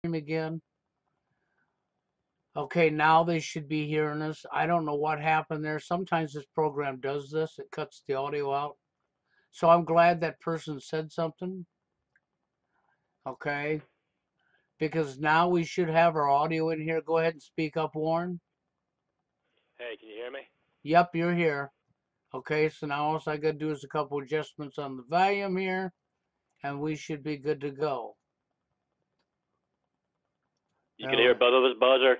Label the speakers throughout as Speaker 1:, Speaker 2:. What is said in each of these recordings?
Speaker 1: again. Okay, now they should be hearing us. I don't know what happened there. Sometimes this program does this. It cuts the audio out. So I'm glad that person said something. Okay. Because now we should have our audio in here. Go ahead and speak up, Warren.
Speaker 2: Hey, can you hear me?
Speaker 1: Yep, you're here. Okay, so now all I got to do is a couple adjustments on the volume here, and we should be good to go.
Speaker 2: You can hear both of us buzzer?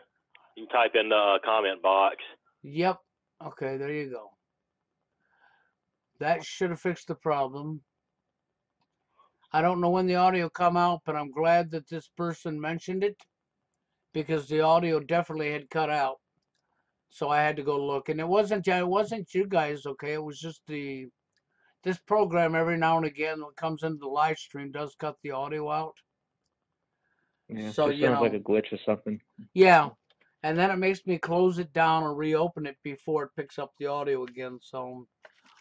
Speaker 2: You can type in the comment box.
Speaker 1: Yep. Okay, there you go. That should have fixed the problem. I don't know when the audio come out, but I'm glad that this person mentioned it because the audio definitely had cut out. So I had to go look, and it wasn't you guys, okay? It was just this program every now and again when it comes into the live stream does cut the audio out.
Speaker 3: Yeah,
Speaker 1: So
Speaker 3: just sounds like a glitch or something.
Speaker 1: Yeah, and then it makes me close it down and reopen it before it picks up the audio again. So,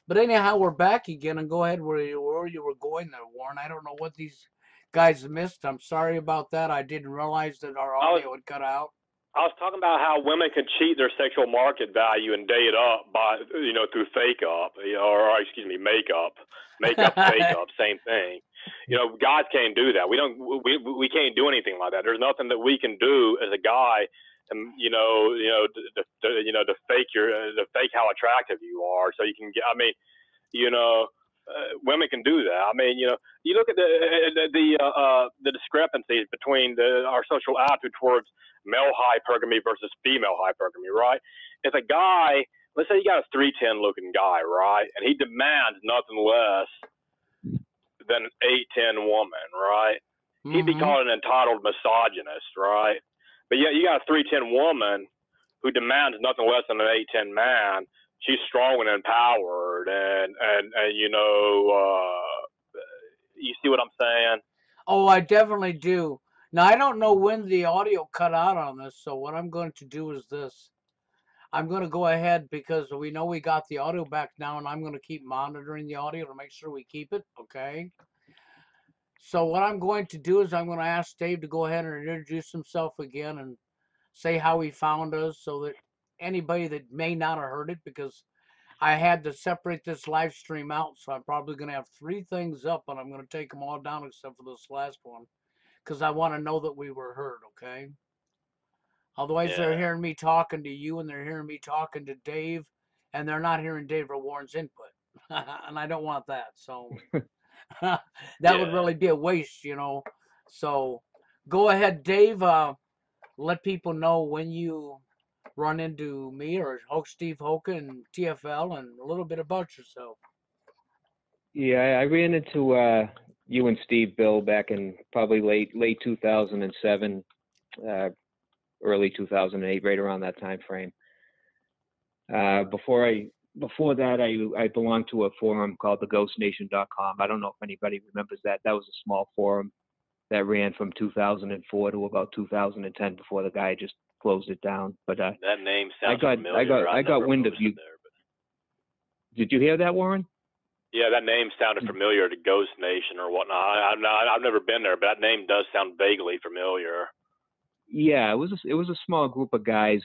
Speaker 1: but anyhow, we're back again, and go ahead where you were going there, Warren. I don't know what these guys missed. I'm sorry about that. I didn't realize that our audio had cut out.
Speaker 2: I was talking about how women can cheat their sexual market value and date up by, through fake up, or excuse me, makeup, fake up, same thing. Guys can't do that. We can't do anything like that. There's nothing that we can do as a guy, and to fake how attractive you are, so you can get. I mean, women can do that. I mean, you look at the discrepancies between our social attitude towards male hypergamy versus female hypergamy, right? If a guy, let's say you got a 310 looking guy, right, and he demands nothing less than an 810 woman, right? He'd be called an entitled misogynist, right? But yet you got a 310 woman who demands nothing less than an 810 man. She's strong and empowered, and you see what I'm saying?
Speaker 1: Oh, I definitely do. Now, I don't know when the audio cut out on this, so what I'm going to do is this. I'm going to go ahead because we know we got the audio back now, and I'm going to keep monitoring the audio to make sure we keep it, okay? So what I'm going to do is I'm going to ask Dave to go ahead and introduce himself again and say how he found us so that anybody that may not have heard it, because I had to separate this live stream out, so I'm probably going to have 3 things up, and I'm going to take them all down except for this last one. Because I want to know that we were heard, okay? Otherwise, they're hearing me talking to you, and they're hearing me talking to Dave, and they're not hearing Dave or Warren's input. And I don't want that. So that would really be a waste, So go ahead, Dave. Let people know when you run into me or Steve Hoka and TFL and a little bit about yourself.
Speaker 3: Yeah, I ran into you and Steve Bill back in probably late 2007, early 2008, right around that time frame. Before that, I belonged to a forum called theghostnation.com. I don't know if anybody remembers that. That was a small forum that ran from 2004 to about 2010 before the guy just closed it down. But
Speaker 2: that name sounds familiar.
Speaker 3: I got wind of you. Did you hear that, Warren?
Speaker 2: Yeah, that name sounded familiar to Ghost Nation or whatnot. I've never been there, but that name does sound vaguely familiar.
Speaker 3: Yeah, it was a small group of guys,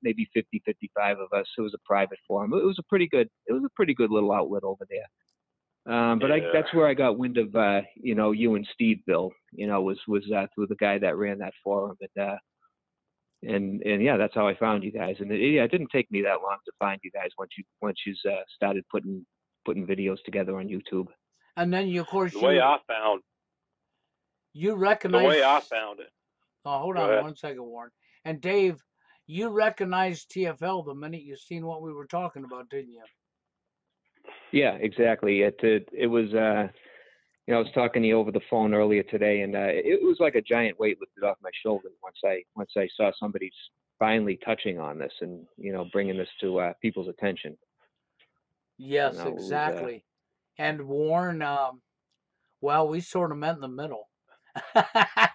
Speaker 3: maybe 50, 55 of us. It was a private forum. It was a pretty good little outlet over there. But that's where I got wind of you and Steve Bill. Was through the guy that ran that forum, and yeah, that's how I found you guys. And it didn't take me that long to find you guys once you started putting videos together on YouTube.
Speaker 1: And then you, of course,
Speaker 2: the way I found it.
Speaker 1: Oh, hold on 1 second, Warren. And Dave, you recognized TFL the minute you seen what we were talking about, didn't you?
Speaker 3: Yeah, exactly. It was. I was talking to you over the phone earlier today, and it was like a giant weight lifted off my shoulders once I saw somebody finally touching on this and bringing this to people's attention.
Speaker 1: Yes, exactly. And Warren, well, we sort of met in the middle.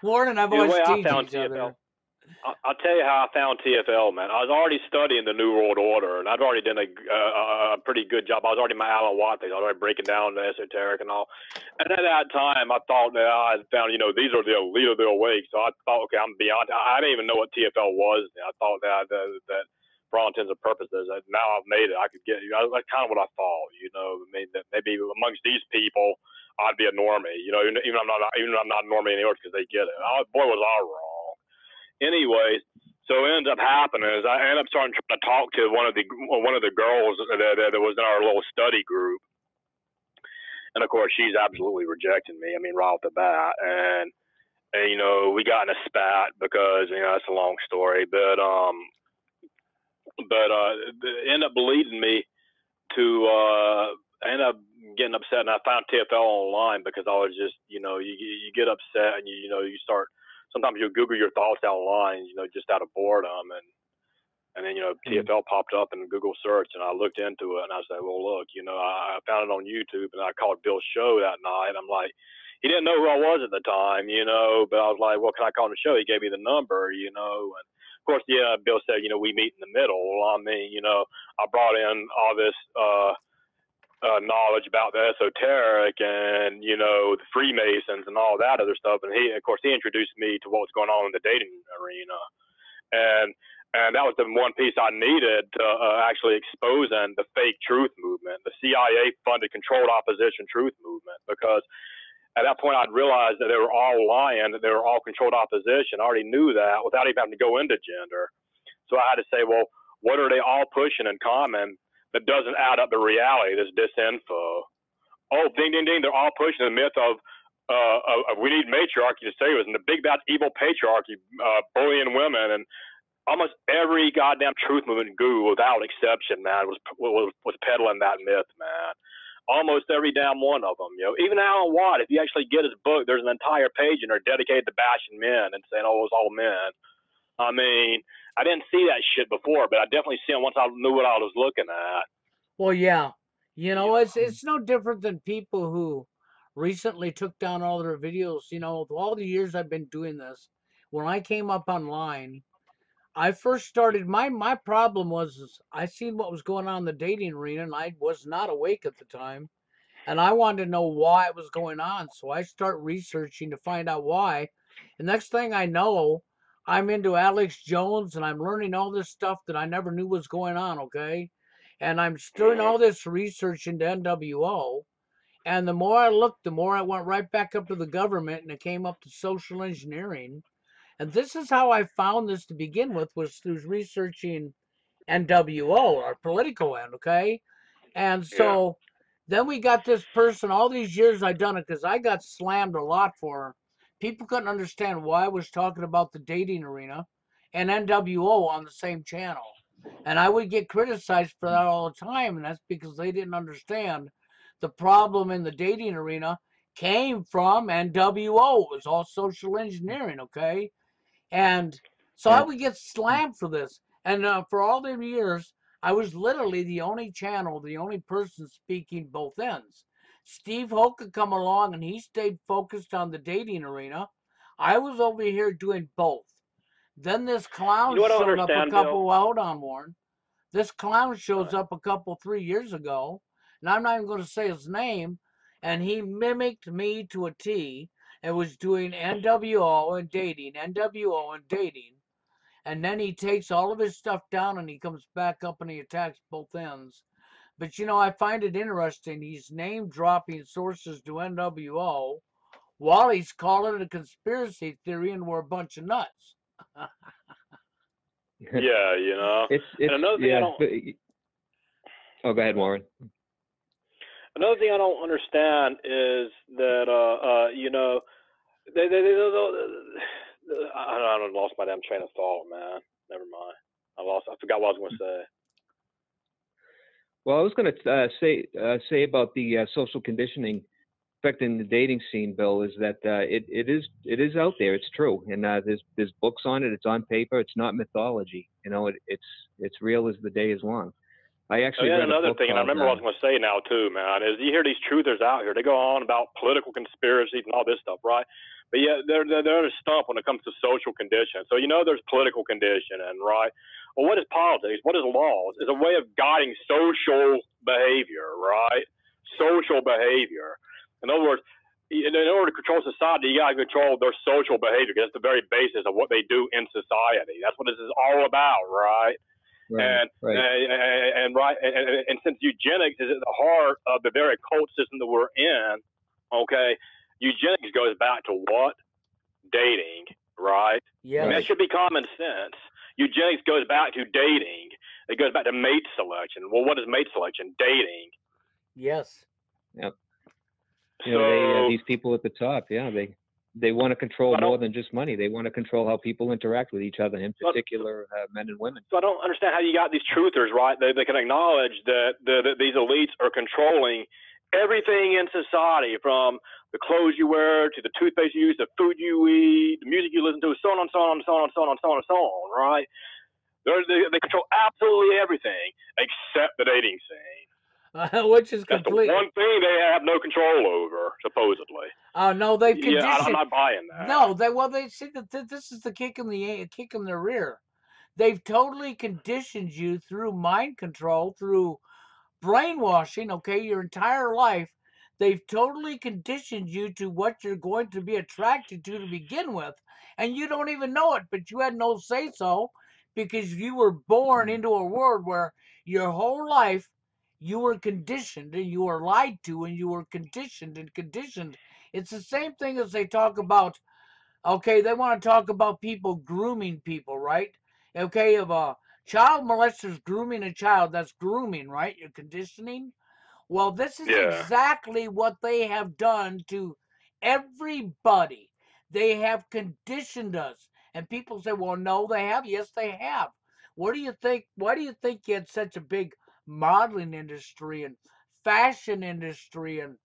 Speaker 1: Warren and I've always teased each other.
Speaker 2: I'll tell you how I found TFL, man. I was already studying the New World Order, and I'd already done a pretty good job. I was already my Alan Watt thing. I was already breaking down the esoteric and all. And at that time, I thought that I had found, these are the elite of the awake. So I thought, okay, I'm beyond. I didn't even know what TFL was. I thought that for all intents and purposes, that now I've made it. I could get you. That's kind of what I thought. I mean, that maybe amongst these people, I'd be a normie. Even I'm not a normie anymore because they get it. Boy, was I wrong. Anyways, so what ends up happening is I end up starting trying to talk to one of the girls that was in our little study group, and of course she's absolutely rejecting me. I mean, right off the bat, and we got in a spat because it's a long story, but it ended up leading me to I ended up getting upset, and I found TFL online because I was just you get upset and you start. Sometimes you'll Google your thoughts online, just out of boredom, and then TFL popped up in Google search, and I looked into it, and I said, well, look, I found it on YouTube, and I called Bill's show that night. I'm like, he didn't know who I was at the time, but I was like, well, can I call on the show? He gave me the number, and of course, yeah, Bill said, we meet in the middle. I mean, I brought in all this knowledge about the esoteric and the Freemasons and all that other stuff, and he introduced me to what was going on in the dating arena, and that was the one piece I needed to actually exposing the fake truth movement, the CIA funded controlled opposition truth movement, because at that point I'd realized that they were all lying, that they were all controlled opposition. I already knew that without even having to go into gender. So I had to say, well, what are they all pushing in common that doesn't add up to reality, this disinfo? Oh, ding, ding, ding, they're all pushing the myth of we need matriarchy to save us, and the big bad evil patriarchy bullying women, and almost every goddamn truth movement guru, without exception, man, was peddling that myth, man. Almost every damn one of them, Even Alan Watt, if you actually get his book, there's an entire page in there dedicated to bashing men and saying, oh, it was all men. I mean, I didn't see that shit before, but I definitely see it once I knew what I was looking at.
Speaker 1: Well, yeah. It's no different than people who recently took down all their videos. All the years I've been doing this, when I came up online, I first started, my problem was I seen what was going on in the dating arena, and I was not awake at the time. And I wanted to know why it was going on. So I start researching to find out why. And next thing I know, I'm into Alex Jones, and I'm learning all this stuff that I never knew was going on, okay? And I'm doing all this research into NWO. And the more I looked, the more I went right back up to the government, and it came up to social engineering. And this is how I found this to begin with, was through researching NWO, our political end, okay? And so then we got this person, all these years I done it, because I got slammed a lot for her. People couldn't understand why I was talking about the dating arena and NWO on the same channel. And I would get criticized for that all the time, and that's because they didn't understand the problem in the dating arena came from NWO. It was all social engineering, okay? And so I would get slammed for this. And for all them years, I was literally the only channel, the only person speaking both ends. Steve Hoke had come along and he stayed focused on the dating arena. I was over here doing both. Then this clown showed up a couple, well, hold on, Warren. This clown shows up a couple, 3 years ago, and I'm not even going to say his name, and he mimicked me to a T and was doing NWO and dating, NWO and dating. And then he takes all of his stuff down and he comes back up and he attacks both ends. But I find it interesting. He's name dropping sources to NWO while he's calling it a conspiracy theory and we're a bunch of nuts.
Speaker 2: Yeah,
Speaker 3: It's
Speaker 2: and another thing I don't.
Speaker 3: Oh, go ahead, Warren.
Speaker 2: Another thing I don't understand is that they I don't lost my damn train of thought, man. Never mind. I forgot what I was going to say.
Speaker 3: Well, I was going to say about the social conditioning affecting the dating scene, Bill, is that it is out there. It's true, and there's books on it. It's on paper. It's not mythology. It's real as the day is long. I actually
Speaker 2: yeah,
Speaker 3: read a
Speaker 2: another
Speaker 3: book
Speaker 2: thing, and I
Speaker 3: called.
Speaker 2: remember what I was going to say now too, man, is you hear these truthers out here. They go on about political conspiracies and all this stuff, right? But yeah, they're a stump when it comes to social condition. So there's political conditioning, right? Well, what is politics? What is laws? It's a way of guiding social behavior, right? Social behavior. In other words, in order to control society, you got to control their social behavior. That's the very basis of what they do in society. That's what this is all about, right?
Speaker 3: Right, right.
Speaker 2: And since eugenics is at the heart of the very cult system that we're in, okay, eugenics goes back to what? Dating, right?
Speaker 1: Yes.
Speaker 2: I mean, that should be common sense. Eugenics goes back to dating. It goes back to mate selection. Well, what is mate selection? Dating.
Speaker 1: Yes.
Speaker 3: Yep.
Speaker 2: So
Speaker 3: these people at the top, they want to control more than just money. They want to control how people interact with each other, in particular, men and women.
Speaker 2: So I don't understand how you got these truthers, right? They can acknowledge that these elites are controlling everything in society, from the clothes you wear to the toothpaste you use, the food you eat, the music you listen to, so on and so on and so on and so on and so on and so on, right? They control absolutely everything except the dating scene.
Speaker 1: Which is
Speaker 2: That's
Speaker 1: complete.
Speaker 2: the one thing they have no control over, supposedly.
Speaker 1: Oh no, they've conditioned.
Speaker 2: Yeah, I'm not buying that.
Speaker 1: No, they see that this is the kick in the rear. They've totally conditioned you through mind control, through brainwashing. Okay, your entire life, they've totally conditioned you to what you're going to be attracted to begin with, and you don't even know it. But you had no say so, because you were born into a world where your whole life you were conditioned and you were lied to and you were conditioned and conditioned. It's the same thing as they talk about. Okay, they want to talk about people grooming people, right? Okay, if a child molester's grooming a child, that's grooming, right? You're conditioning. Well, this is exactly what they have done to everybody. They have conditioned us. And people say, well, no, they have. Yes, they have. What do you think? Why do you think you had such a big modeling industry and fashion industry, and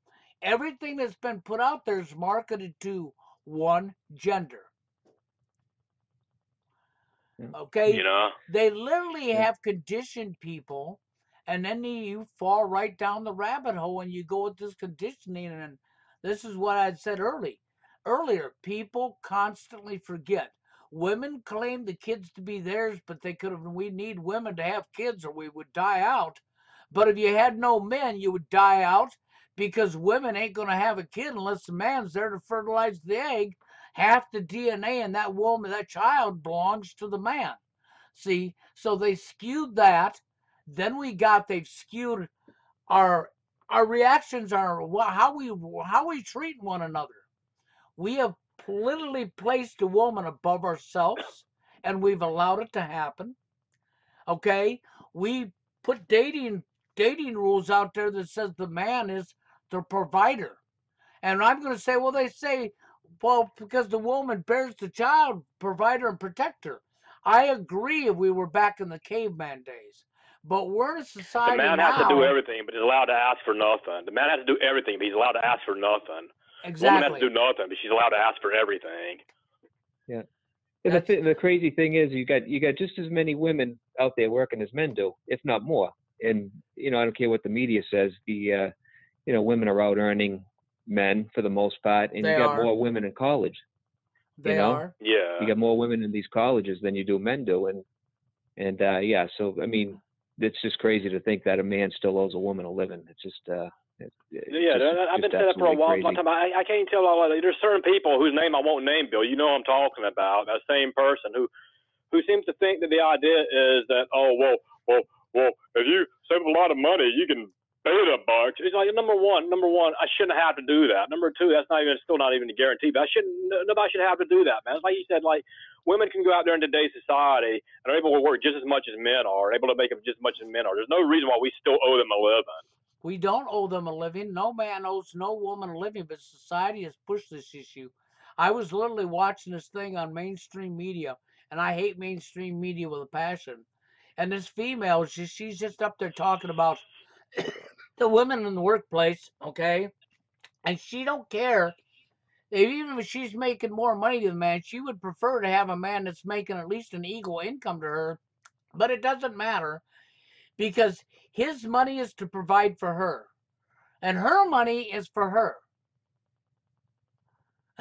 Speaker 1: everything that's been put out there is marketed to one gender? Okay? They literally have conditioned people, and then you fall right down the rabbit hole and you go with this conditioning. And this is what I said earlier. People constantly forget. Women claim the kids to be theirs, but we need women to have kids or we would die out. But if you had no men, you would die out, because women ain't going to have a kid unless the man's there to fertilize the egg. Half the DNA in that woman, that child, belongs to the man. See, so they skewed that. Then they've skewed our reactions are how we treat one another. We have literally placed a woman above ourselves, and we've allowed it to happen. Okay, we put dating rules out there that says the man is the provider. And I'm going to say, well, they say, well, because the woman bears the child, provider and protector. I agree if we were back in the caveman days. But we're in a society now.
Speaker 2: The man has to do everything, but he's allowed to ask for nothing. The man has to do everything, but he's allowed to ask for nothing.
Speaker 1: Exactly.
Speaker 2: The woman has to do nothing, but she's allowed to ask for everything.
Speaker 3: Yeah. The crazy thing is, you got just as many women out there working as men do, if not more. And I don't care what the media says. The women are out earning men for the most part, and you got more women in college.
Speaker 1: They are.
Speaker 2: Yeah.
Speaker 3: You got more women in these colleges than you do men do, and so I mean, it's just crazy to think that a man still owes a woman a living. It's just
Speaker 2: I've been saying that for a while. I can't tell all that. There's certain people whose name I won't name, Bill. You know what I'm talking about. That same person who seems to think that the idea is that, if you save a lot of money, you can pay the bucks. It's like, number one, I shouldn't have to do that. Number two, that's still not even a guarantee. But nobody should have to do that, man. It's like you said, like, women can go out there in today's society and are able to work just as much as men are, and able to make up just as much as men are. There's no reason why we still owe them a living.
Speaker 1: We don't owe them a living. No man owes no woman a living, but society has pushed this issue. I was literally watching this thing on mainstream media, and I hate mainstream media with a passion. And this female, she's just up there talking about the women in the workplace, okay? And she don't care. Even if she's making more money than the man, she would prefer to have a man that's making at least an equal income to her. But it doesn't matter, because his money is to provide for her, and her money is for her.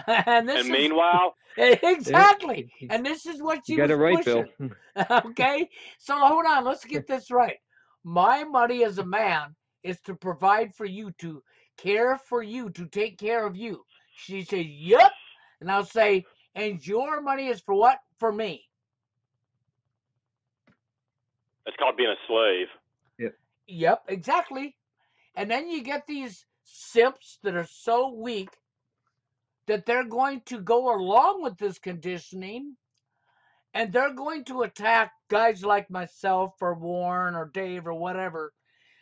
Speaker 1: And this
Speaker 2: And
Speaker 1: is
Speaker 2: meanwhile,
Speaker 1: exactly,
Speaker 3: Yep.
Speaker 1: and this is what she
Speaker 3: You got
Speaker 1: was
Speaker 3: it right, Bill.
Speaker 1: pushing. Okay, so hold on, let's get this right. My money as a man is to provide for you, to care for you, to take care of you. She said, "Yep," and I'll say, "And your money is for what? For me."
Speaker 2: it's called being a slave.
Speaker 3: Yep.
Speaker 1: Yep, exactly. And then you get these simps that are so weak that they're going to go along with this conditioning, and they're going to attack guys like myself or Worren or Dave or whatever.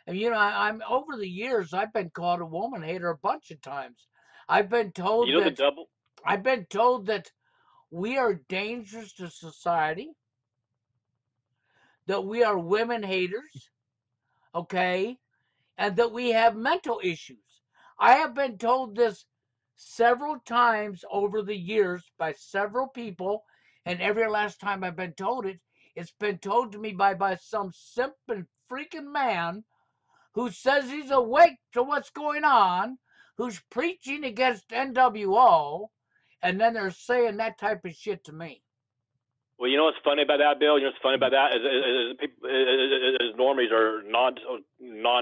Speaker 1: And I'm over the years, I've been called a woman hater a bunch of times. I've been told
Speaker 2: You know the
Speaker 1: that
Speaker 2: double.
Speaker 1: I've been told that we are dangerous to society, that we are women haters, okay, and that we have mental issues. I have been told this several times over the years by several people, and every last time I've been told it, it's been told to me by some simp and freaking man who says he's awake to what's going on, who's preaching against NWO, and then they're saying that type of shit to me.
Speaker 2: Well, you know what's funny about that, Bill? You know what's funny about that is people, is normies or non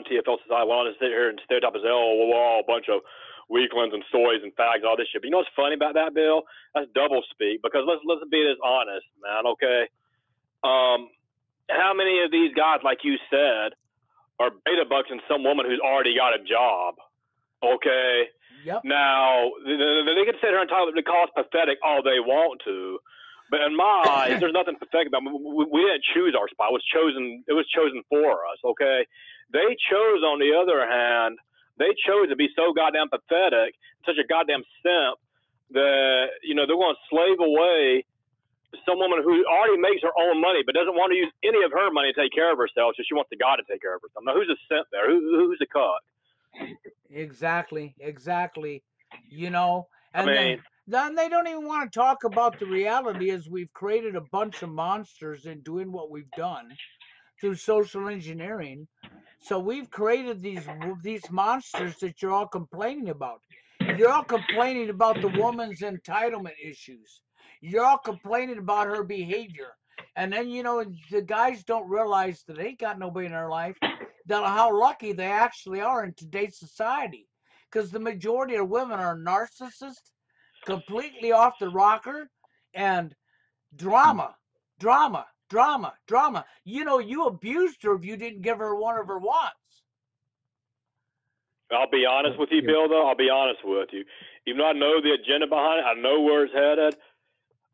Speaker 2: TFL society want to sit here and stereotype as we're all a bunch of weaklings and soys and fags and all this shit. But you know what's funny about that, Bill? That's double speak. Because let's be this honest, man. Okay. How many of these guys, like you said, are beta bucks and some woman who's already got a job? Okay.
Speaker 1: Yep.
Speaker 2: Now they can sit here and call us pathetic all they want to. But in my eyes, there's nothing pathetic about it. We didn't choose our spot. It was chosen for us, okay? They chose, on the other hand, they chose to be so goddamn pathetic, such a goddamn simp, that, they're going to slave away some woman who already makes her own money but doesn't want to use any of her money to take care of herself, so she wants the guy to take care of herself. Now, who's a simp there? Who's a cuck?
Speaker 1: Exactly. And then they don't even want to talk about the reality is we've created a bunch of monsters in doing what we've done through social engineering. So we've created these monsters that you're all complaining about. You're all complaining about the woman's entitlement issues. You're all complaining about her behavior. And then, the guys don't realize that they ain't got nobody in their life, that how lucky they actually are in today's society. Because the majority of women are narcissists, completely off the rocker, and drama, drama, drama, drama. You abused her if you didn't give her one of her wants.
Speaker 2: I'll be honest with you, Bill, though. I'll be honest with you. Even though I know the agenda behind it, I know where it's headed,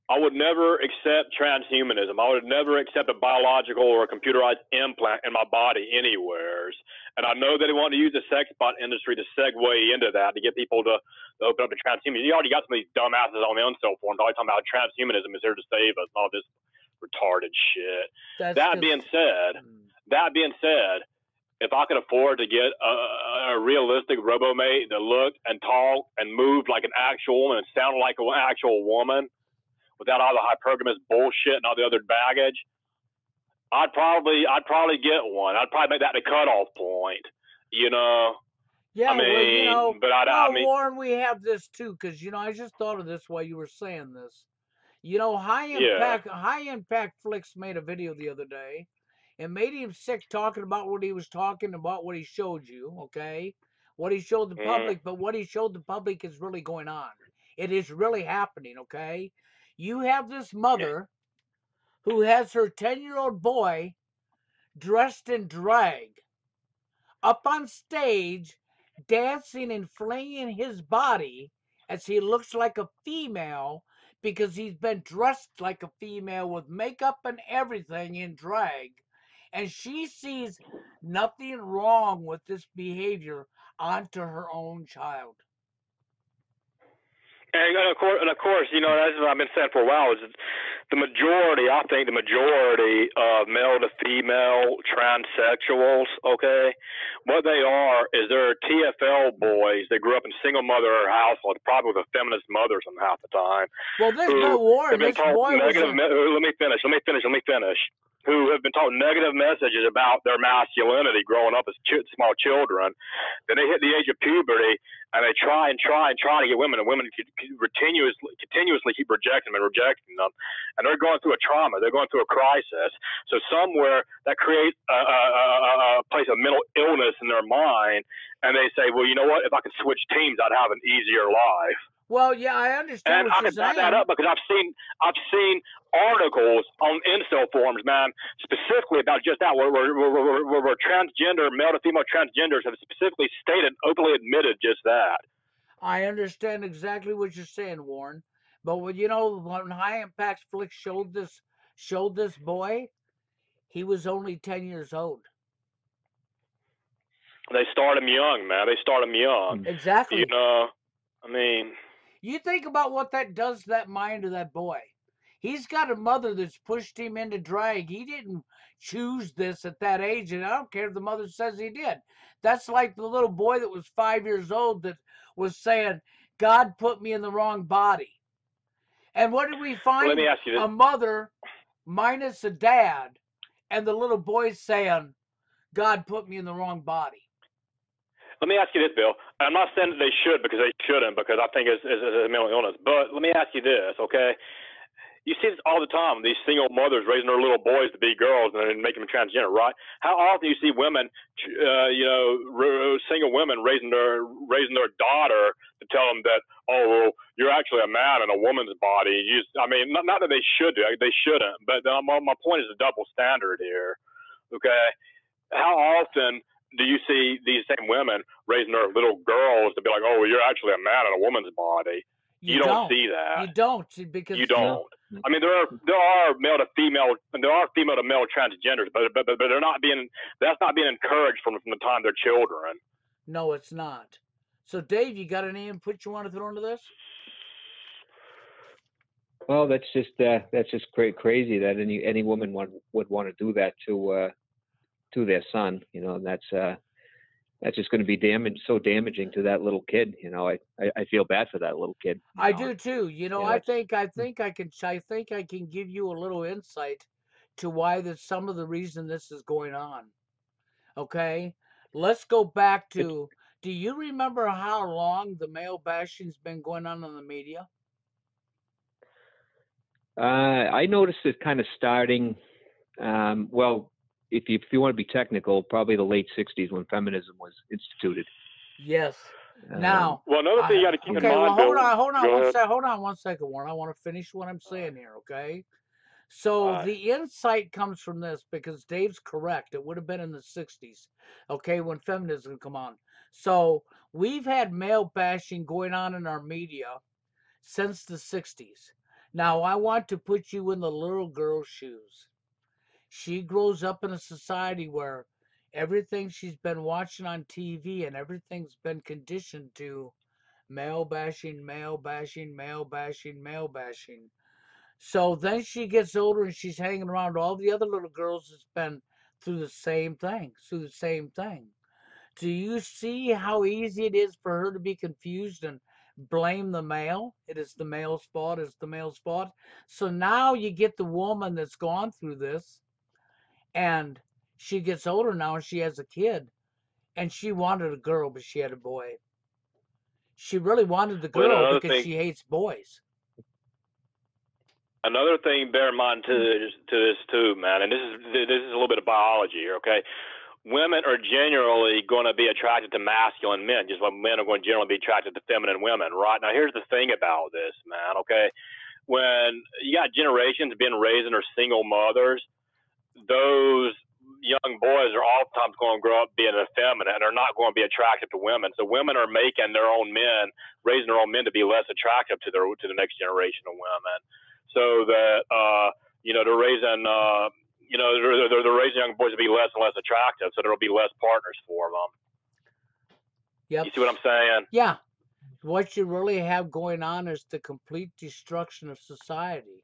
Speaker 2: I would never accept transhumanism. I would never accept a biological or a computerized implant in my body anywheres. And I know that they want to use the sex bot industry to segue into that, to get people to open up to transhumanism. You already got some of these dumbasses on the uncell forums always talking about transhumanism is here to save us and all this retarded shit. That being said, if I could afford to get a realistic robomate that looked and talked and moved like an actual woman and sounded like an actual woman, without all the hypergamous bullshit and all the other baggage, I'd probably get one. I'd probably make that the cutoff point.
Speaker 1: Yeah,
Speaker 2: I mean,
Speaker 1: Warren, we have this too, because I just thought of this while you were saying this. High impact Flicks made a video the other day. It made him sick talking about what he was talking about, what he showed you, okay? What he showed the public, but what he showed the public is really going on. It is really happening, okay? You have this mother who has her 10-year-old boy dressed in drag up on stage, dancing and flinging his body as he looks like a female because he's been dressed like a female with makeup and everything in drag. And she sees nothing wrong with this behavior onto her own child.
Speaker 2: And of course, that's what I've been saying for a while. Is I think the majority of male to female transsexuals, okay, what they are is they're TFL boys. They grew up in single mother households, probably with a feminist mother some half the time.
Speaker 1: Well, this boy, Warren, this boy
Speaker 2: negative. Let me finish. who have been taught negative messages about their masculinity growing up as small children. Then they hit the age of puberty, and they try and try and try to get women, and women continuously keep rejecting them, and they're going through a trauma. They're going through a crisis. So somewhere that creates a place of mental illness in their mind, and they say, well, you know what? If I could switch teams, I'd have an easier life.
Speaker 1: Well, yeah, I understand
Speaker 2: And
Speaker 1: what
Speaker 2: I
Speaker 1: you're
Speaker 2: can back
Speaker 1: saying.
Speaker 2: that up because I've seen articles on incel forums, man, specifically about just that, where transgender, male to female transgenders have specifically stated, openly admitted just that.
Speaker 1: I understand exactly what you're saying, Warren. But when High Impact Flick showed this boy, he was only 10 years old.
Speaker 2: They start him young, man. They start him young.
Speaker 1: Exactly.
Speaker 2: You know, I mean,
Speaker 1: you think about what that does to that mind of that boy. He's got a mother that's pushed him into drag. He didn't choose this at that age, and I don't care if the mother says he did. That's like the little boy that was 5 years old that was saying, God put me in the wrong body. And what did we find?
Speaker 2: Let me ask you this.
Speaker 1: A mother minus a dad, and the little boy saying, God put me in the wrong body.
Speaker 2: Let me ask you this, Bill. I'm not saying that they should, because they shouldn't, because I think it's a mental illness. But let me ask you this, okay? You see this all the time, these single mothers raising their little boys to be girls and then making them transgender, right? How often do you see women, single women raising their daughter to tell them that, oh, well, you're actually a man in a woman's body? Not that they should do, they shouldn't, but my point is a double standard here, okay? How often do you see these same women raising their little girls to be like, oh, well, you're actually a man in a woman's body? You don't see that.
Speaker 1: You don't, because
Speaker 2: you don't. No. I mean, there are male to female, and there are female to male transgenders, but they're not being. That's not being encouraged from the time they're children.
Speaker 1: No, it's not. So, Dave, you got any input you want to throw into this?
Speaker 3: Well, that's just crazy that any woman would want to do that to their son, and that's just going to be so damaging to that little kid. I feel bad for that little kid.
Speaker 1: I do too. I think I can give you a little insight to why some of the reason this is going on. Okay, let's go back to. Do you remember how long the male bashing's been going on in the media?
Speaker 3: I noticed it kind of starting. Well, if you want to be technical, probably the late '60s when feminism was instituted.
Speaker 1: Yes. Now,
Speaker 2: well, another thing you got to keep in mind.
Speaker 1: Well, hold on one second, Warren. I want to finish what I'm saying here. Okay. So the insight comes from this, because Dave's correct. It would have been in the '60s, okay, when feminism come on. So we've had male bashing going on in our media since the '60s. Now I want to put you in the little girl's shoes. She grows up in a society where everything she's been watching on TV and everything's been conditioned to male bashing, male bashing, male bashing, male bashing. So then she gets older and she's hanging around all the other little girls that's been through the same thing, Do you see how easy it is for her to be confused and blame the male? It is the male's fault. It's the male's fault. So now you get the woman that's gone through this, and she gets older now and she has a kid, and she wanted a girl, but she had a boy. She really wanted the girl because she hates boys.
Speaker 2: Another thing, bear in mind to this too, man, and this is a little bit of biology here, okay? Women are generally going to be attracted to masculine men, just like men are going to generally be attracted to feminine women, right? Now, here's the thing about this, man, okay? When you got generations being raised under single mothers, those young boys are oftentimes going to grow up being effeminate and are not going to be attractive to women. So women are making their own men, raising their own men to be less attractive to the next generation of women. So that they're raising they're raising young boys to be less and less attractive, so there'll be less partners for them.
Speaker 1: Yep.
Speaker 2: You see what I'm saying?
Speaker 1: Yeah. What you really have going on is the complete destruction of society.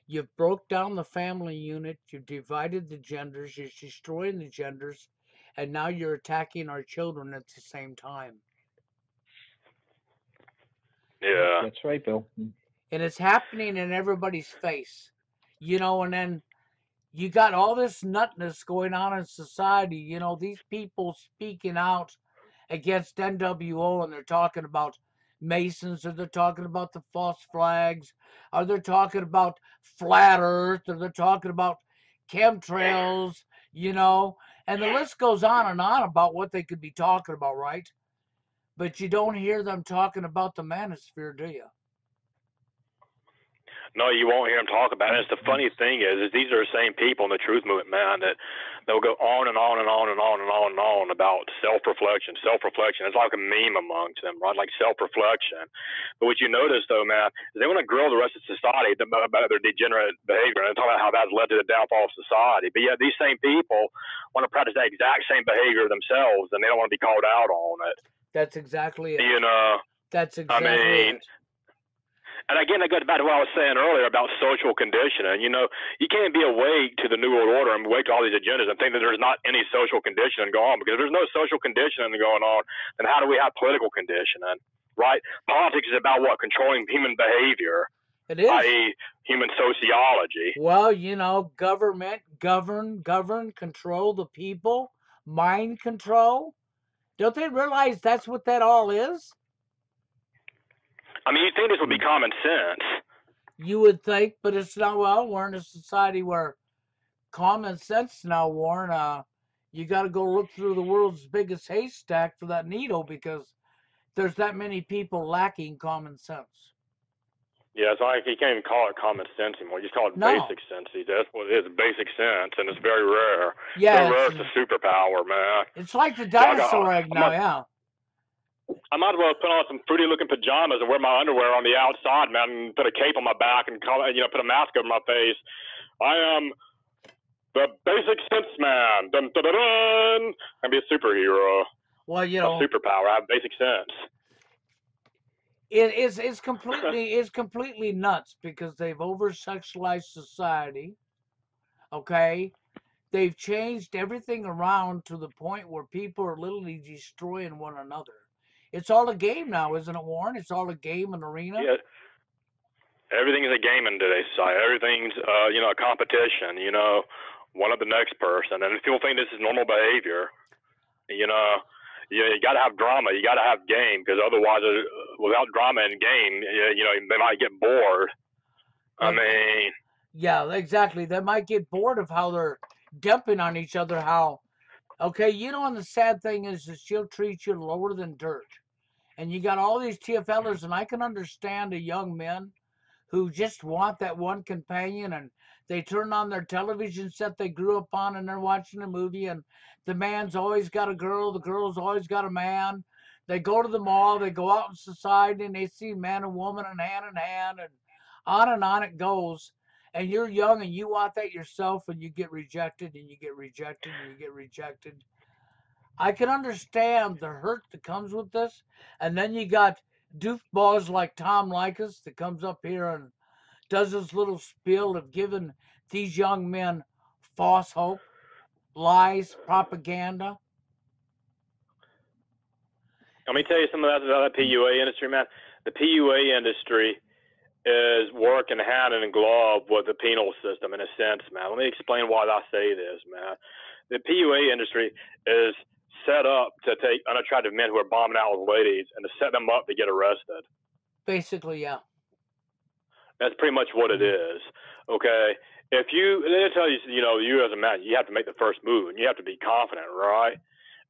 Speaker 1: You've broke down the family unit, you've divided the genders, you're destroying the genders, and now you're attacking our children at the same time.
Speaker 2: Yeah.
Speaker 3: That's right, Bill.
Speaker 1: And it's happening in everybody's face. And then You got all this nutness going on in society. You know, these people speaking out against NWO, and they're talking about Masons, or they're talking about the false flags, or they're talking about flat Earth, or they're talking about chemtrails, you know, and the list goes on about what they could be talking about, right? But you don't hear them talking about the manosphere, do you?
Speaker 2: No, you won't hear them talk about it. It's the funny thing is these are the same people in the truth movement, man, that they'll go on and on and on and on and on and on about self-reflection. Self-reflection. It's like a meme amongst them, right? Like self-reflection. But what you notice, though, man, is they want to grill the rest of society about their degenerate behavior and talk about how that's led to the downfall of society. But yet these same people want to practice that exact same behavior themselves, and they don't want to be called out on it.
Speaker 1: That's exactly it.
Speaker 2: You know?
Speaker 1: That's exactly it.
Speaker 2: And again, that goes back to what I was saying earlier about social conditioning. You know, you can't be awake to the New World Order and awake to all these agendas and think that there's not any social conditioning going on. Because if there's no social conditioning going on, then how do we have political conditioning, right? Politics is about what? Controlling human behavior.
Speaker 1: It is.
Speaker 2: I.e., human sociology.
Speaker 1: Well, you know, government, govern, control the people, mind control. Don't they realize that's what that all is?
Speaker 2: I mean, you'd think this would be common sense.
Speaker 1: You would think, but it's not. Well, we're in a society where common sense now, Warren. You got to go look through the world's biggest haystack for that needle because there's that many people lacking common sense.
Speaker 2: Yeah, it's like you can't even call it common sense anymore. You just call it basic sense. That's what it is, basic sense, and it's very rare.
Speaker 1: Yeah,
Speaker 2: so rare it's a superpower, man.
Speaker 1: It's like the dinosaur egg now, yeah.
Speaker 2: I might as well put on some fruity-looking pajamas and wear my underwear on the outside, man, and put a cape on my back and put a mask over my face. I am the basic sense man. Dun, dun, dun, dun. I'm be a superhero.
Speaker 1: Well, you know,
Speaker 2: a superpower. I have basic sense.
Speaker 1: It's completely nuts because they've over-sexualized society. Okay, they've changed everything around to the point where people are literally destroying one another. It's all a game now, isn't it, Warren? It's all a game, an arena.
Speaker 2: Yeah. Everything is a game in today's society. Everything's, a competition, one of the next person. And if people think this is normal behavior, you got to have drama. You got to have game because otherwise, without drama and game, they might get bored. I mean.
Speaker 1: Yeah, exactly. They might get bored of how they're dumping on each other. And the sad thing is that she'll treat you lower than dirt. And you got all these TFLers, and I can understand the young men who just want that one companion, and they turn on their television set they grew up on, and they're watching a movie, and the man's always got a girl, the girl's always got a man. They go to the mall, they go out in society, and they see man and woman and hand, and on it goes. And you're young, and you want that yourself, and you get rejected, and you get rejected, and you get rejected. I can understand the hurt that comes with this. And then you got doofballs like Tom Likas that comes up here and does his little spiel of giving these young men false hope, lies, propaganda.
Speaker 2: Let me tell you something about the PUA industry, man. The PUA industry is working hand in glove with the penal system in a sense, man. Let me explain why I say this, man. The PUA industry is set up to take unattractive men who are bombing out with ladies and to set them up to get arrested.
Speaker 1: Basically, yeah.
Speaker 2: That's pretty much what it is. Okay. If they tell you, you as a man, you have to make the first move and you have to be confident, right?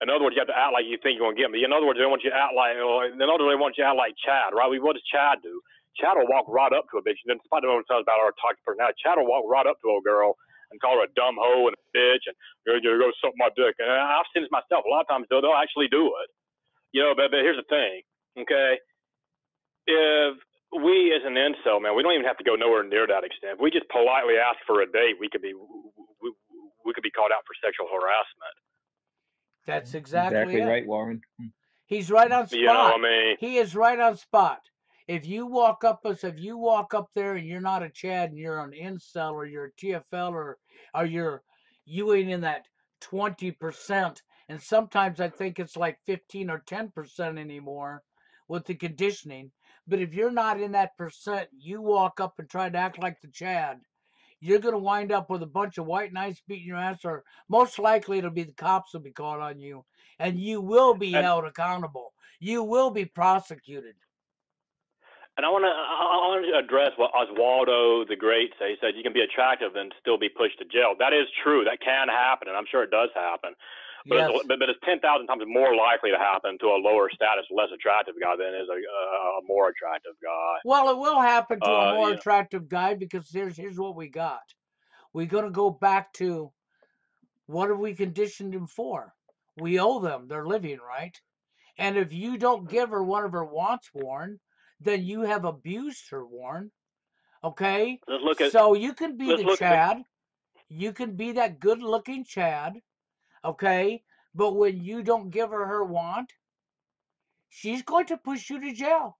Speaker 2: In other words, you have to act like you think you're going to get them. In other words, they want you to act like, Chad, right? What does Chad do? Chad will walk right up to a bitch. And despite the moment about our toxic personality, Chad will walk right up to a girl and call her a dumb hoe and a bitch and go suck my dick. And I've seen this myself. A lot of times they'll actually do it. But here's the thing, okay? If we as an incel, man, we don't even have to go nowhere near that extent. If we just politely ask for a date, we could be called out for sexual harassment.
Speaker 1: That's exactly it.
Speaker 3: Right, Warren.
Speaker 1: He's right on spot.
Speaker 2: You know what I mean?
Speaker 1: He is right on spot. If you walk up there and you're not a Chad and you're an incel or you're a TFL or you ain't in that 20%, and sometimes I think it's like 15 or 10% anymore with the conditioning. But if you're not in that percent, you walk up and try to act like the Chad, you're going to wind up with a bunch of white knights beating your ass, or most likely it'll be the cops will be called on you, and you will be
Speaker 2: And
Speaker 1: held accountable. You will be prosecuted.
Speaker 2: I want to address what Oswaldo the Great said. He said you can be attractive and still be pushed to jail. That is true. That can happen, and I'm sure it does happen. But
Speaker 1: Yes.
Speaker 2: it's 10,000 times more likely to happen to a lower status, less attractive guy than is a more attractive guy.
Speaker 1: Well, it will happen to a more
Speaker 2: You know,
Speaker 1: attractive guy, because here's what we got. We're going to go back to, what have we conditioned him for? We owe them. They're living, right? And if you don't give her one of her wants, Warren, then you have abused her, Warren. Okay? So you can be the Chad. You can be that good-looking Chad. Okay? But when you don't give her want, she's going to push you to jail.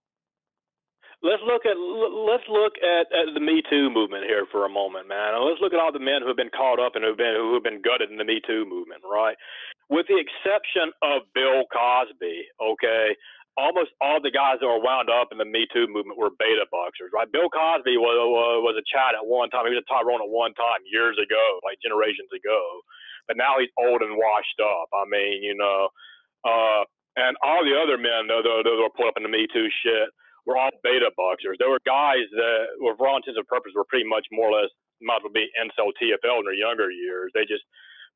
Speaker 2: Let's look at the Me Too movement here for a moment, man. And let's look at all the men who have been caught up and who've been gutted in the Me Too movement, right? With the exception of Bill Cosby, okay, almost all the guys that were wound up in the Me Too movement were beta boxers, right? Bill Cosby was a Chad at one time. He was a Tyrone at one time, years ago, like generations ago. But now he's old and washed up. I mean, and all the other men that were put up in the Me Too shit were all beta boxers. There were guys that, for all intents and purposes, were pretty much more or less might as well be incel TFL in their younger years. They just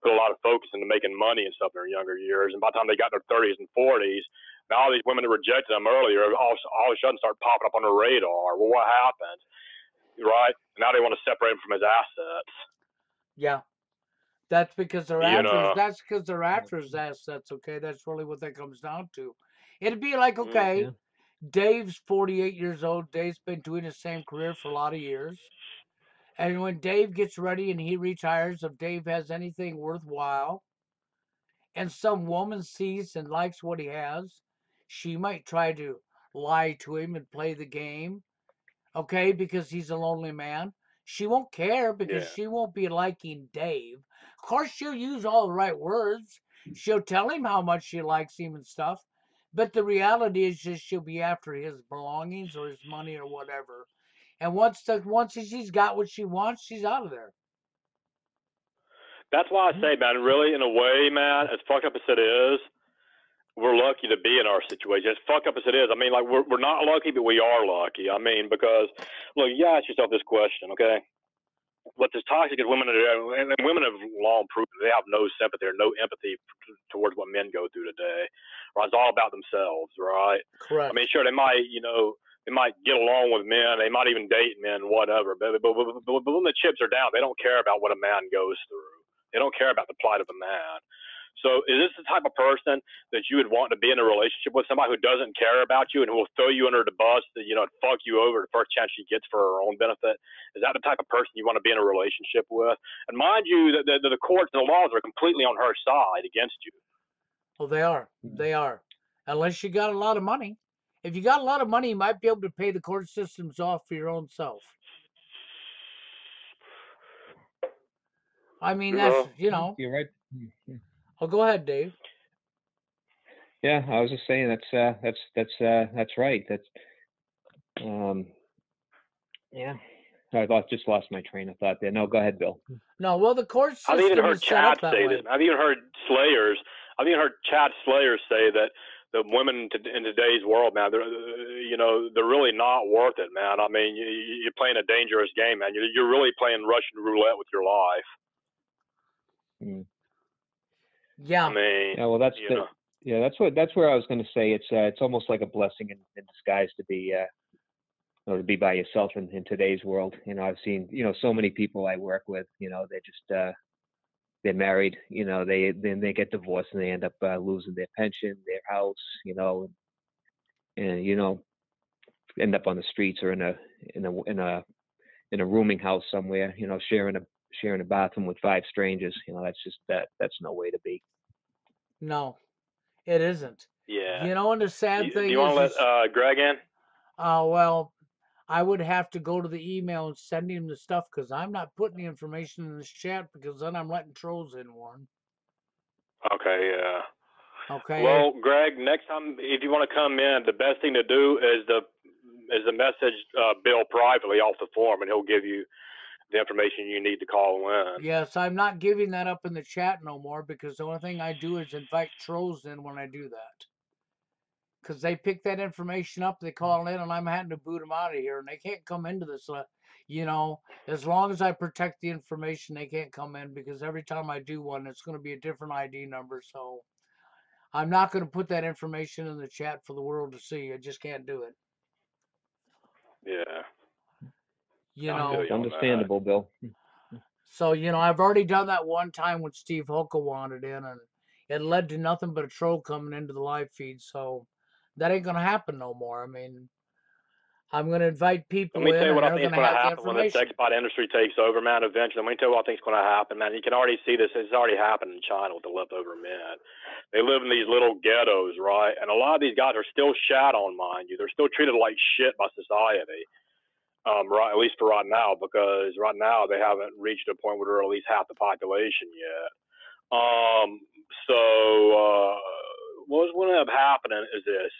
Speaker 2: put a lot of focus into making money and stuff in their younger years. And by the time they got in their 30s and 40s, now all these women that rejected them earlier all of a sudden start popping up on the radar. Well, what happened? Right? And now they want to separate him from his assets.
Speaker 1: Yeah. That's because they're after. That's because they're after his assets. Okay, that's really what that comes down to. It'd be like, okay,
Speaker 3: Yeah.
Speaker 1: Dave's 48 years old. Dave's been doing the same career for a lot of years. And when Dave gets ready and he retires, if Dave has anything worthwhile, and some woman sees and likes what he has, she might try to lie to him and play the game, okay, because he's a lonely man. She won't care, because she won't be liking Dave. Of course, she'll use all the right words. She'll tell him how much she likes him and stuff. But the reality is just she'll be after his belongings or his money or whatever. And once she's got what she wants, she's out of there.
Speaker 2: That's why I say, man, really, in a way, man, as fucked up as it is, we're lucky to be in our situation. As fucked up as it is, I mean, like, we're not lucky, but we are lucky. I mean, because, look, you ask yourself this question, okay? What's as toxic as women are, and women have long proven they have no sympathy or no empathy towards what men go through today. Right? It's all about themselves, right?
Speaker 1: Correct.
Speaker 2: I mean, sure, they might get along with men, they might even date men, whatever. But when the chips are down, they don't care about what a man goes through. They don't care about the plight of a man. So is this the type of person that you would want to be in a relationship with, somebody who doesn't care about you and who will throw you under the bus, that, fuck you over the first chance she gets for her own benefit? Is that the type of person you want to be in a relationship with? And mind you, the courts and the laws are completely on her side against you.
Speaker 1: Well, they are. They are. Unless you got a lot of money. If you got a lot of money, you might be able to pay the court systems off for your own self. I mean, that's,
Speaker 3: You're right.
Speaker 1: Oh, go ahead, Dave.
Speaker 3: Yeah, I was just saying that's right. Yeah. I just lost my train of thought there. No, go ahead, Bill.
Speaker 1: No, well, the court system
Speaker 2: I've even heard
Speaker 1: is set up
Speaker 2: Chad
Speaker 1: that
Speaker 2: say
Speaker 1: way.
Speaker 2: this. I've even heard Chad Slayers say that the women in today's world, man, they're really not worth it, man. I mean, you're playing a dangerous game, man. You're really playing Russian roulette with your life.
Speaker 1: Yeah.
Speaker 2: I mean,
Speaker 3: yeah. Well, that's where I was going to say it's almost like a blessing in disguise to be by yourself in today's world. I've seen so many people I work with. They just they're married. Then they get divorced and they end up losing their pension, their house. And end up on the streets or in a rooming house somewhere. Sharing a bathroom with 5 strangers. That's no way to be.
Speaker 1: No, it isn't.
Speaker 2: yeah.
Speaker 1: And the sad thing is...
Speaker 2: Do you want to let Greg in?
Speaker 1: Well, I would have to go to the email and send him the stuff, because I'm not putting the information in this chat, because then I'm letting trolls in, Warren.
Speaker 2: Okay, yeah.
Speaker 1: Okay.
Speaker 2: Well, Greg, next time if you want to come in, the best thing to do is the message Bill privately off the forum, and he'll give you the information you need to call in.
Speaker 1: Yes, I'm not giving that up in the chat no more because the only thing I do is invite trolls in when I do that. Because they pick that information up, they call in, and I'm having to boot them out of here, and they can't come into this. You know, as long as I protect the information, they can't come in because every time I do one, it's going to be a different ID number. So I'm not going to put that information in the chat for the world to see. I just can't do it.
Speaker 2: Yeah.
Speaker 1: You know,
Speaker 3: it's understandable, Bill.
Speaker 1: So, you know, I've already done that one time when Steve Hoka wanted in, and it led to nothing but a troll coming into the live feed. So that ain't going to happen no more. I mean, I'm going to invite people
Speaker 2: Let me
Speaker 1: in,
Speaker 2: tell you
Speaker 1: and
Speaker 2: what I
Speaker 1: they're
Speaker 2: think
Speaker 1: going
Speaker 2: is
Speaker 1: to
Speaker 2: going to
Speaker 1: have the
Speaker 2: happen when the
Speaker 1: information.
Speaker 2: sex bot industry takes over, man, eventually. Let me tell you what I think is going to happen, man. You can already see this. It's already happened in China with the leftover men. They live in these little ghettos, right? And a lot of these guys are still shat on, mind you. They're still treated like shit by society. Right, at least for right now, because right now they haven't reached a point where they're at least half the population yet. What's going to end up happening is this.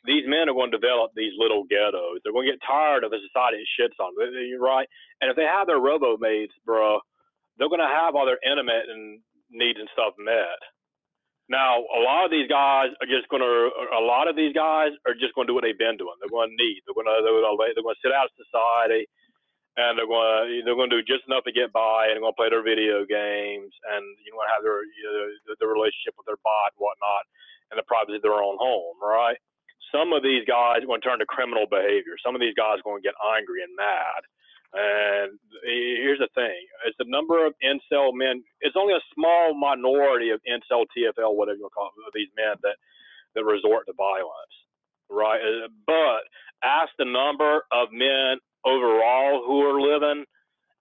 Speaker 2: These men are going to develop these little ghettos. They're going to get tired of the society that shits on them, right? And if they have their robo-mates, bro, they're going to have all their intimate and needs and stuff met. Now, a lot of these guys are just going to do what they've been doing. They're going to need. They're going to sit out of society, and they're going to do just enough to get by, and they're going to play their video games, and you know, have their relationship with their bot and whatnot, and the privacy of their own home, right? Some of these guys are going to turn to criminal behavior. Some of these guys are going to get angry and mad. And here's the thing: it's the number of incel men. It's only a small minority of incel, TFL, whatever you want to call it, these men that resort to violence, right? But as the number of men overall who are living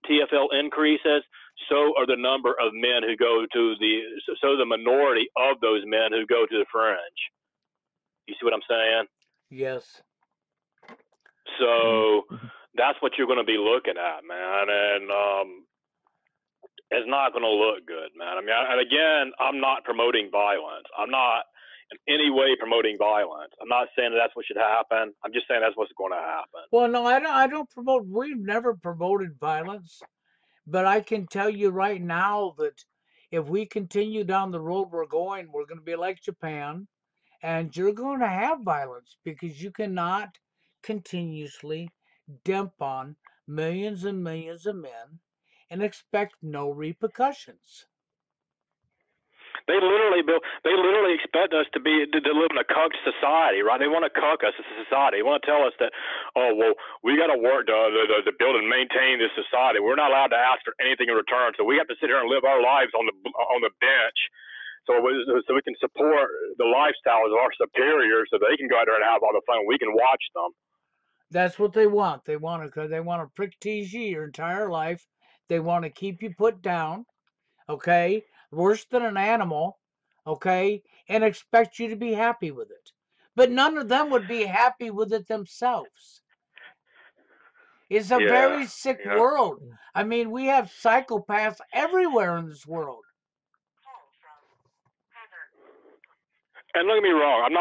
Speaker 2: TFL increases, so are the number of men who go to the minority of those men who go to the fringe. You see what I'm saying?
Speaker 1: Yes.
Speaker 2: So that's what you're going to be looking at, man. And it's not going to look good, man. I mean, and again, I'm not promoting violence. I'm not in any way promoting violence. I'm not saying that's what should happen. I'm just saying that's what's going to happen.
Speaker 1: Well, no, I don't promote. We've never promoted violence, but I can tell you right now that if we continue down the road we're going to be like Japan, and you're going to have violence because you cannot continuously dump on millions and millions of men and expect no repercussions.
Speaker 2: They literally expect us to live in a cucked society, right? They want to cuck us as a society. They want to tell us that, oh, well, we got to work to build and maintain this society. We're not allowed to ask for anything in return, so we have to sit here and live our lives on the bench, so we can support the lifestyles of our superiors, so they can go out there and have all the fun. We can watch them.
Speaker 1: That's what they want. They want to prick tease you your entire life. They want to keep you put down, okay, worse than an animal, okay, and expect you to be happy with it. But none of them would be happy with it themselves. It's a very sick world. I mean, we have psychopaths everywhere in this world.
Speaker 2: And don't get me wrong, I'm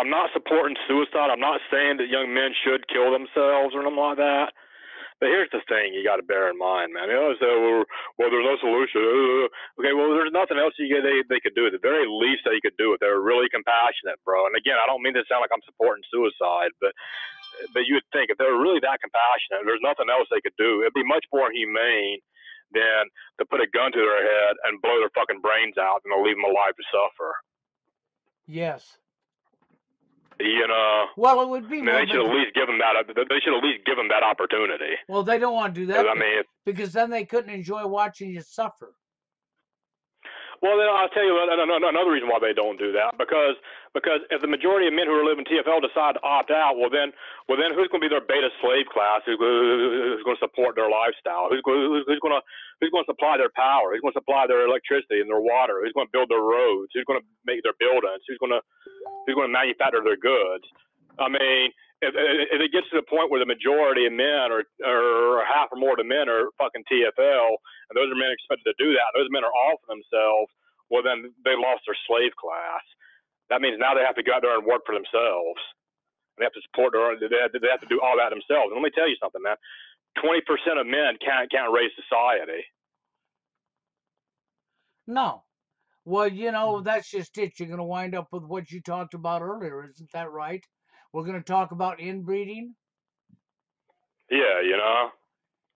Speaker 2: not supporting suicide. I'm not saying that young men should kill themselves or something like that. But here's the thing you got to bear in mind, man. You know, so, well, there's no solution. Okay, well, there's nothing else they could do. At the very least they could do it. They're really compassionate, bro. And again, I don't mean to sound like I'm supporting suicide, but you would think if they were really that compassionate, there's nothing else they could do. It'd be much more humane than to put a gun to their head and blow their fucking brains out and leave them alive to suffer.
Speaker 1: Yes.
Speaker 2: You know.
Speaker 1: Well, it would be.
Speaker 2: I mean, they should at least give them that. They should at least give them that opportunity.
Speaker 1: Well, they don't want to do that.
Speaker 2: I mean,
Speaker 1: because then they couldn't enjoy watching you suffer.
Speaker 2: Well, then I'll tell you another reason why they don't do that. Because if the majority of men who are living TFL decide to opt out, well then who's going to be their beta slave class? Who's going to support their lifestyle? Who's going to supply their power? Who's going to supply their electricity and their water? Who's going to build their roads? Who's going to make their buildings? Who's going to manufacture their goods? I mean, if it gets to the point where the majority of men or half or more of the men are fucking TFL, and those are men expected to do that, those men are all for themselves, well, then they lost their slave class. That means now they have to go out there and work for themselves. They have to support they have to do all that themselves. And let me tell you something, man. 20% of men can't raise society.
Speaker 1: No. Well, you know, that's just it. You're going to wind up with what you talked about earlier. Isn't that right? We're going to talk about inbreeding.
Speaker 2: Yeah, you know.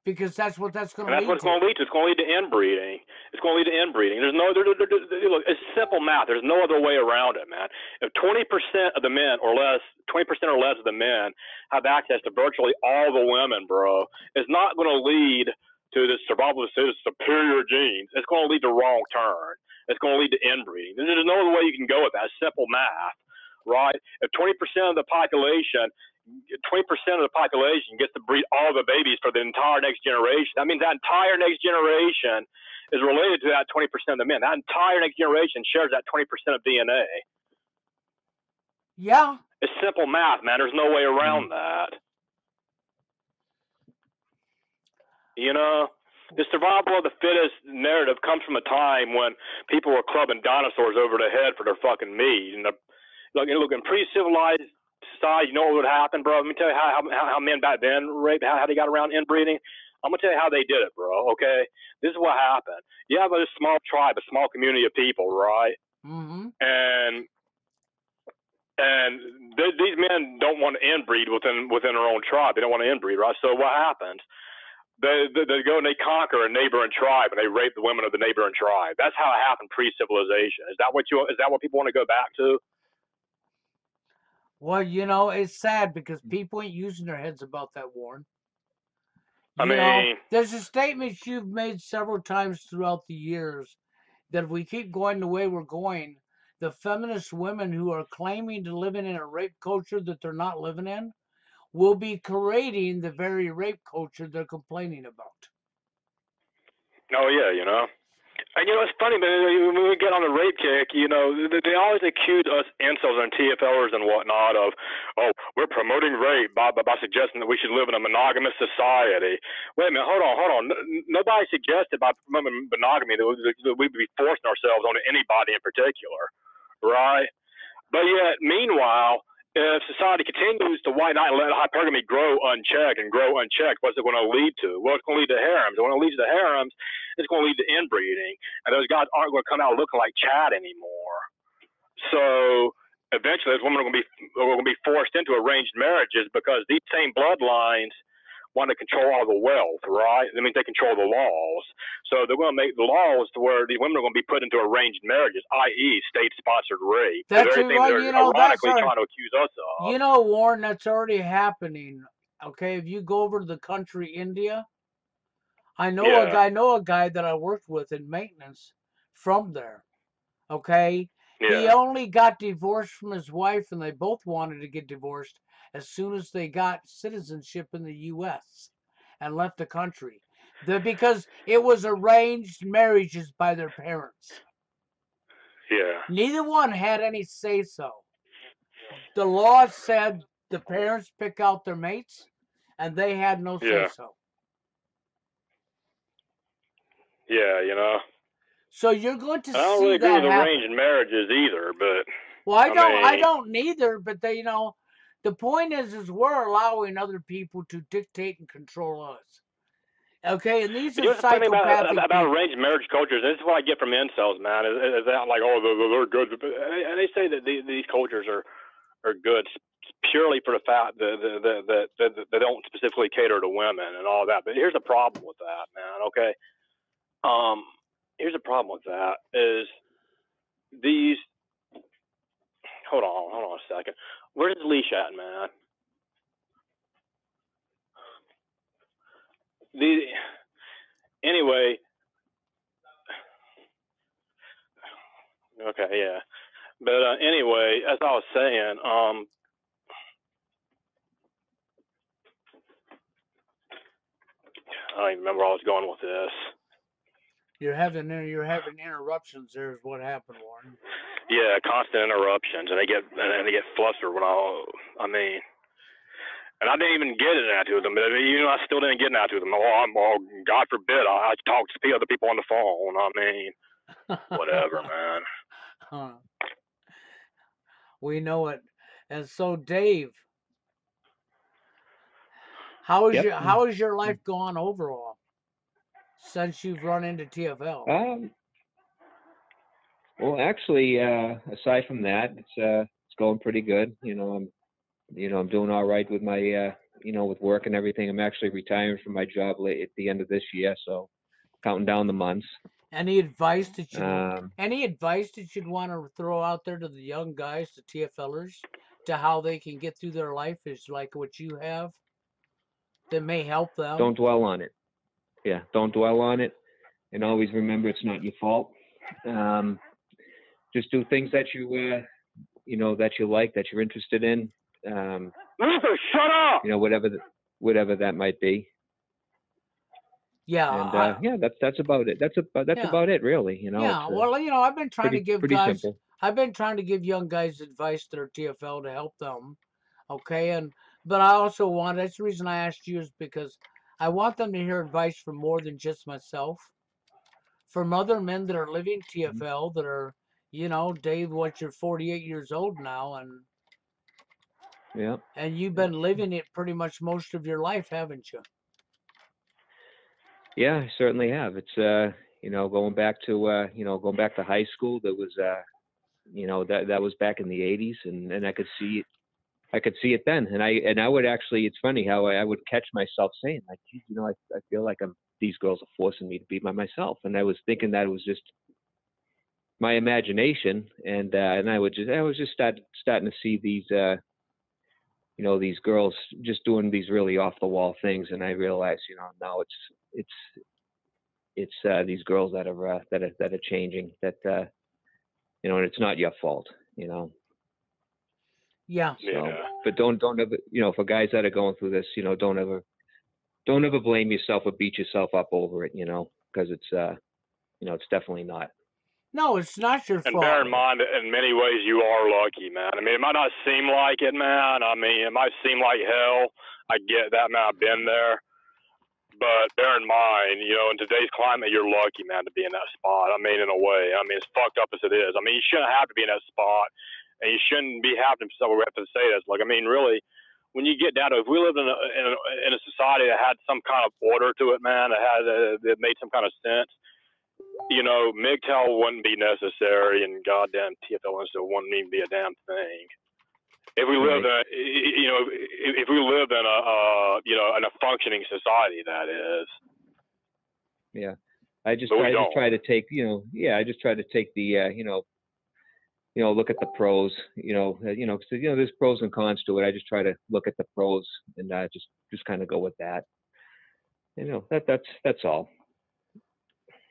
Speaker 1: Because that's what that's going to
Speaker 2: And that's
Speaker 1: lead
Speaker 2: what it's going to lead to. It's going to lead to inbreeding. It's going to lead to inbreeding. There's no, look, it's simple math. There's no other way around it, man. If 20% of the men or less, 20% or less of the men have access to virtually all the women, bro, it's not going to lead to the survival of the superior genes. It's going to lead to wrong turn. It's going to lead to inbreeding. There's no other way you can go with that. It's simple math, right? If 20% of the population 20% of the population gets to breed all the babies for the entire next generation. That means that entire next generation is related to that 20% of the men. That entire next generation shares that 20% of DNA.
Speaker 1: Yeah.
Speaker 2: It's simple math, man. There's no way around that. You know, the survival of the fittest narrative comes from a time when people were clubbing dinosaurs over the head for their fucking meat. And look, in pre-civilized society, you know what would happen, bro? Let me tell you how men back then raped, how they got around inbreeding. I'm gonna tell you how they did it, bro. Okay, this is what happened. You have a small tribe, a small community of people, right?
Speaker 1: Mm-hmm.
Speaker 2: And these men don't want to inbreed within their own tribe. They don't want to inbreed, right? So what happens? They go and they conquer a neighboring tribe and they rape the women of the neighboring tribe. That's how it happened pre-civilization. Is that what people want to go back to?
Speaker 1: Well, you know, it's sad because people ain't using their heads about that, Warren.
Speaker 2: I mean,
Speaker 1: there's a statement you've made several times throughout the years that if we keep going the way we're going, the feminist women who are claiming to live in a rape culture that they're not living in will be creating the very rape culture they're complaining about.
Speaker 2: Oh, yeah, you know. And, you know, it's funny, but when we get on the rape kick, you know, they always accuse us incels and TFLers and whatnot of, oh, we're promoting rape by suggesting that we should live in a monogamous society. Wait a minute, hold on. Nobody suggested by promoting monogamy that we'd be forcing ourselves on anybody in particular, right? But yet, meanwhile, if society continues to white knight and let hypergamy grow unchecked, what's it going to lead to? Well, it's going to lead to harems. When it leads to harems, it's going to lead to inbreeding. And those guys aren't going to come out looking like Chad anymore. So eventually, those women are going to be forced into arranged marriages because these same bloodlines want to control all the wealth, right? That means they control the laws. So they're going to make the laws to where these women are going to be put into arranged marriages, i.e., state-sponsored rape.
Speaker 1: That's
Speaker 2: everything
Speaker 1: right.
Speaker 2: they're ironically trying to accuse us of.
Speaker 1: You know, Warren, that's already happening. Okay, if you go over to the country India, I know a guy that I worked with in maintenance from there. Okay, he only got divorced from his wife, and they both wanted to get divorced as soon as they got citizenship in the U.S. and left the country. Because it was arranged marriages by their parents.
Speaker 2: Yeah.
Speaker 1: Neither one had any say-so. The law said the parents pick out their mates, and they had no say-so.
Speaker 2: Yeah, you know.
Speaker 1: So you're going to see that happen.
Speaker 2: I don't really agree with arranged marriages either, but
Speaker 1: well, I don't neither. But they, you know, the point is we're allowing other people to dictate and control us. Okay, and these are psychopathic
Speaker 2: about
Speaker 1: people.
Speaker 2: arranged marriage cultures. This is what I get from incels, man. Is that like, oh, they're good, and they say that these cultures are good purely for the fact that they don't specifically cater to women and all that. But here's the problem with that, man. Okay, here's the problem with that is these. Hold on a second. Where's the leash at, man? Anyway. Okay, yeah. But anyway, as I was saying, I don't even remember where I was going with this.
Speaker 1: You're having interruptions. There's what happened, Warren.
Speaker 2: Yeah, constant interruptions, and they get flustered when I mean, and I didn't even get it out to them. But you know, I still didn't get it out to them. God forbid, I talk to other people on the phone. I mean, whatever, man.
Speaker 1: Huh. We know it. And so, Dave,
Speaker 3: Yep.
Speaker 1: How is your life gone overall since you've run into TFL?
Speaker 3: Well, actually, aside from that, it's going pretty good. I'm doing all right with my with work and everything. I'm actually retiring from my job at the end of this year, so counting down the months.
Speaker 1: Any advice that
Speaker 3: Um,
Speaker 1: you'd want to throw out there to the young guys, the TFLers, to how they can get through their life is like what you have that may help them?
Speaker 3: don't dwell on it. Yeah, don't dwell on it, and always remember it's not your fault. Just do things that that you like, that you're interested in.
Speaker 2: Shut up!
Speaker 3: Whatever that might be.
Speaker 1: Yeah,
Speaker 3: And that's about it. That's
Speaker 1: yeah,
Speaker 3: about it, really.
Speaker 1: yeah.
Speaker 3: It's
Speaker 1: Well, I've been trying to give
Speaker 3: pretty
Speaker 1: guys,
Speaker 3: simple.
Speaker 1: I've been trying to give young guys advice that are TFL to help them. Okay, but I also want, that's the reason I asked you, is because I want them to hear advice from more than just myself, from other men that are living
Speaker 3: Mhm.
Speaker 1: TFL that are, Dave, what, you're 48 years old now,
Speaker 3: Yeah.
Speaker 1: and you've
Speaker 3: Yeah.
Speaker 1: been living it pretty much most of your life, haven't you?
Speaker 3: Yeah, I certainly have. It's going back to high school. There was that was back in the '80s, and I could see it. I could see it then, and I would actually. It's funny how I would catch myself saying like, geez, I feel like these girls are forcing me to be by myself, and I was thinking that it was just my imagination, and I was just starting to see these these girls just doing these really off the wall things, and I realized now it's these girls that are changing, that and it's not your fault,
Speaker 1: Yeah.
Speaker 3: so.
Speaker 2: Yeah.
Speaker 3: But don't ever, for guys that are going through this, don't ever blame yourself or beat yourself up over it, because it's definitely not.
Speaker 1: No, it's not your
Speaker 2: And bear in
Speaker 1: fault.
Speaker 2: mind that in many ways you are lucky, man. I mean, it might not seem like it, man. I mean, it might seem like hell. I get that, man. I've been there. But bear in mind, in today's climate, you're lucky, man, to be in that spot. I mean, in a way. I mean, as fucked up as it is. I mean, you shouldn't have to be in that spot. And you shouldn't be having to, we have to say this. Like, I mean, really, when you get down to, if we lived in a society that had some kind of order to it, man, that made some kind of sense, MGTOW wouldn't be necessary, and goddamn TFL NWO wouldn't even be a damn thing. If we lived
Speaker 3: Right.
Speaker 2: if we lived in in a functioning society, that is.
Speaker 3: Yeah. I just
Speaker 2: don't.
Speaker 3: try to take, I just try to take the, look at the pros, 'cause, there's pros and cons to it. I just try to look at the pros and just kind of go with that. That's all.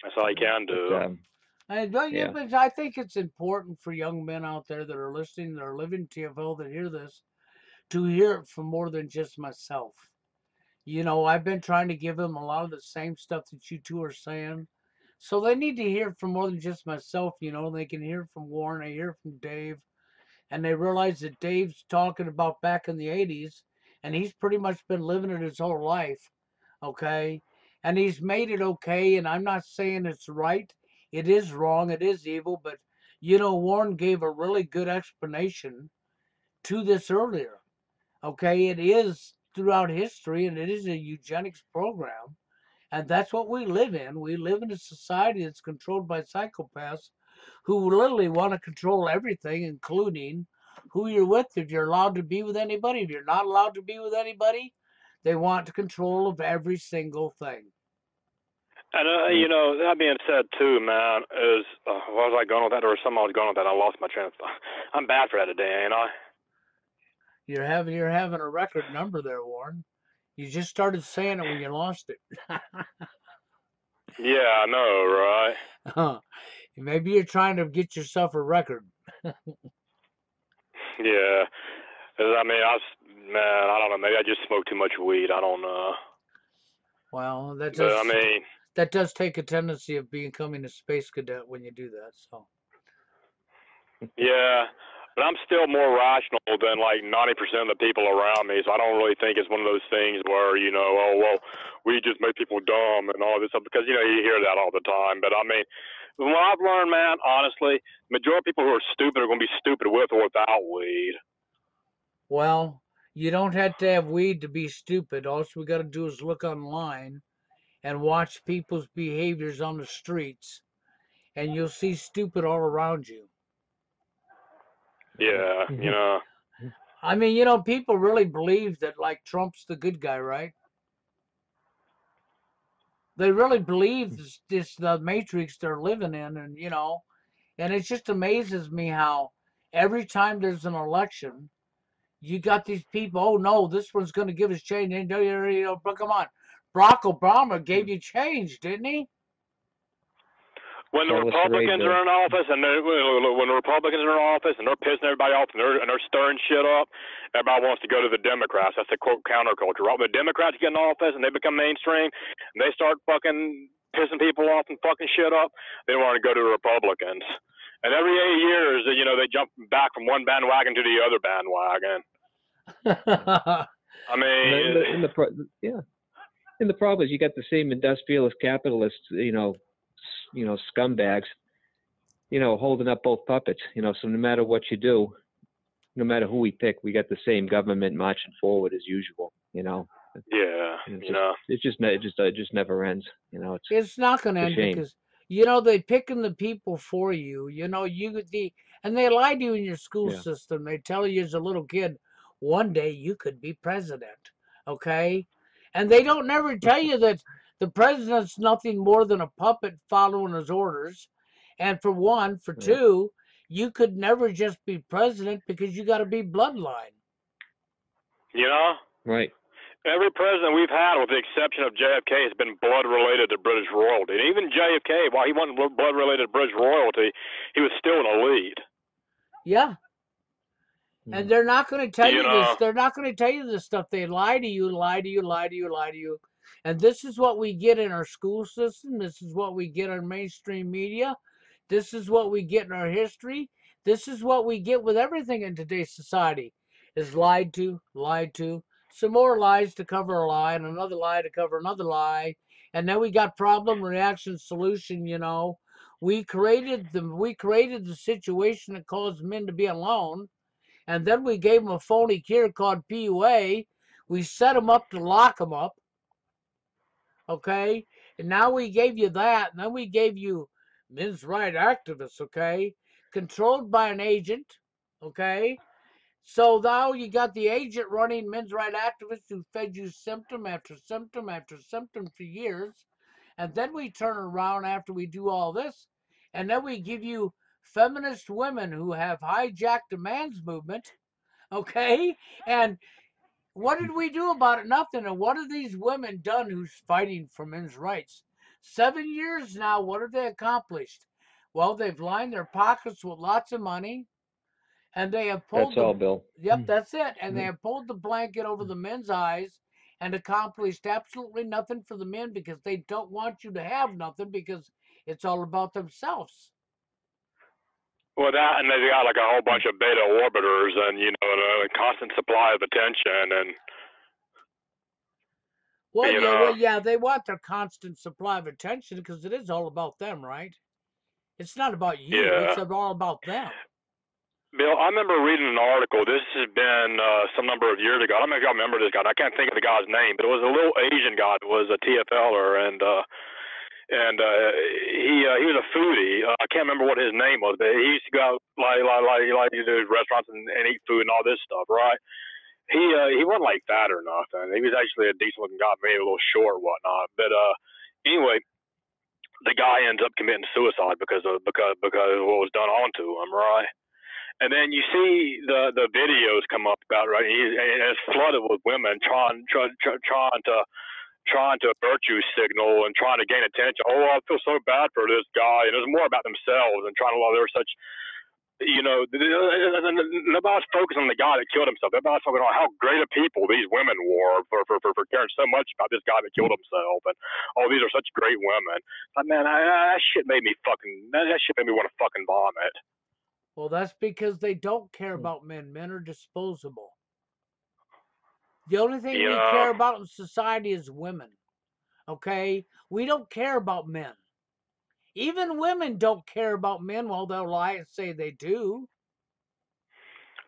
Speaker 2: That's all you can do.
Speaker 3: Yeah.
Speaker 1: But I think it's important for young men out there that are listening, that are living TFL, that hear this, to hear it from more than just myself. I've been trying to give them a lot of the same stuff that you two are saying. So they need to hear it from more than just myself, They can hear it from Worren, they hear it from Dave, and they realize that Dave's talking about back in the 80s, and he's pretty much been living it his whole life, okay? And he's made it okay, and I'm not saying it's right. It is wrong, it is evil, but Worren gave a really good explanation to this earlier. Okay, it is throughout history, and it is a eugenics program, and that's what we live in. We live in a society that's controlled by psychopaths who literally want to control everything, including who you're with, if you're allowed to be with anybody, if you're not allowed to be with anybody. They want control of every single thing.
Speaker 2: And that being said too, man, is what was I going with that? There was something I was going with that. I lost my train of thought. I'm bad for that today, ain't I?
Speaker 1: You're having a record number there, Worren. You just started saying it when you lost it.
Speaker 2: Yeah, I know, right?
Speaker 1: Maybe you're trying to get yourself a record.
Speaker 2: Yeah. I mean, I don't know. Maybe I just smoked too much weed. I don't know.
Speaker 1: Well,
Speaker 2: But I mean,
Speaker 1: that does take a tendency of becoming a space cadet when you do that. So.
Speaker 2: yeah. But I'm still more rational than like 90% of the people around me, so I don't really think it's one of those things where, oh, well, we just make people dumb and all this stuff, because, you hear that all the time. But I mean, what I've learned, man, honestly, the majority of people who are stupid are going to be stupid with or without weed.
Speaker 1: Well, You don't have to have weed to be stupid. All we got to do is look online and watch people's behaviors on the streets, and you'll see stupid all around you.
Speaker 2: Yeah, you know.
Speaker 1: I mean, people really believe that, like, Trump's the good guy, right? They really believe this the matrix they're living in, and and it just amazes me how every time there's an election, you got these people. Oh no, this one's going to give us change. But come on, Barack Obama gave you change, didn't he?
Speaker 2: When the
Speaker 3: Tell us the right,
Speaker 2: Republicans
Speaker 3: Bill.
Speaker 2: are in office, and when the Republicans are in office, and they're pissing everybody off, and they're stirring shit up, everybody wants to go to the Democrats. That's the quote counterculture. Right? When the Democrats get in office and they become mainstream, and they start fucking pissing people off and fucking shit up, they want to go to the Republicans. And every 8 years, they jump back from one bandwagon to the other bandwagon. I mean,
Speaker 3: And the problem is you got the same industrialist capitalists, scumbags, holding up both puppets. So no matter what you do, no matter who we pick, we got the same government marching forward as usual.
Speaker 2: Yeah,
Speaker 3: it just never ends.
Speaker 1: It's not going to end
Speaker 3: shame.
Speaker 1: because they picking the people for you. And they lie to you in your school system. They tell you as a little kid, one day you could be president. Okay, and they don't never tell you that the president's nothing more than a puppet following his orders. And for one, for two, you could never just be president because you got to be bloodline.
Speaker 3: Right.
Speaker 2: Every president we've had, with the exception of JFK, has been blood-related to British royalty. And even JFK, while he wasn't blood-related to British royalty, he was still an elite.
Speaker 1: Yeah. And they're not going to tell you this. They're not going to tell you this stuff. They lie to you, lie to you, lie to you, lie to you. And this is what we get in our school system. This is what we get on mainstream media. This is what we get in our history. This is what we get with everything in today's society. Is lied to, some more lies to cover a lie, and another lie to cover another lie. And then we got problem, reaction, solution, We created the situation that caused men to be alone. And then we gave them a phony cure called PUA. We set them up to lock them up. Okay? And now we gave you that. And then we gave you men's rights activists, okay? Controlled by an agent, okay? So now you got the agent running men's rights activists who fed you symptom after symptom after symptom for years. And then we turn around after we do all this, and then we give you feminist women who have hijacked the man's movement. Okay? And what did we do about it? Nothing. And what have these women done who's fighting for men's rights? 7 years now, what have they accomplished? Well, they've lined their pockets with lots of money, and they have pulled
Speaker 3: That's all, Bill.
Speaker 1: Yep, that's it. And they have pulled the blanket over the men's eyes and accomplished absolutely nothing for the men because they don't want you to have nothing because it's all about themselves.
Speaker 2: Well, that, and they got like a whole bunch of beta orbiters and, a constant supply of attention and.
Speaker 1: Well, they want their constant supply of attention because it is all about them, right? It's not about you.
Speaker 2: Yeah.
Speaker 1: It's all about them.
Speaker 2: Bill, I remember reading an article. This has been some number of years ago. I don't know if y'all remember this guy. I can't think of the guy's name, but it was a little Asian guy that was a TFLer, and he was a foodie. I can't remember what his name was, but he used to go out like to do restaurants and eat food and all this stuff, right? He wasn't like fat or nothing. He was actually a decent looking guy, maybe a little short or whatnot. But anyway, the guy ends up committing suicide because of what was done onto him, right? And then you see the videos come up about, right? And it's flooded with women trying to virtue signal and trying to gain attention. Oh, I feel so bad for this guy, and it's more about themselves and trying to. Well, they're such, nobody's focused on the guy that killed himself. Everybody's focused on how great of people these women were for caring so much about this guy that killed himself, and these are such great women. But man, that shit made me want to fucking vomit.
Speaker 1: Well, that's because they don't care about men. Men are disposable. The only thing we care about in society is women. Okay? We don't care about men. Even women don't care about men while they'll lie and say they do.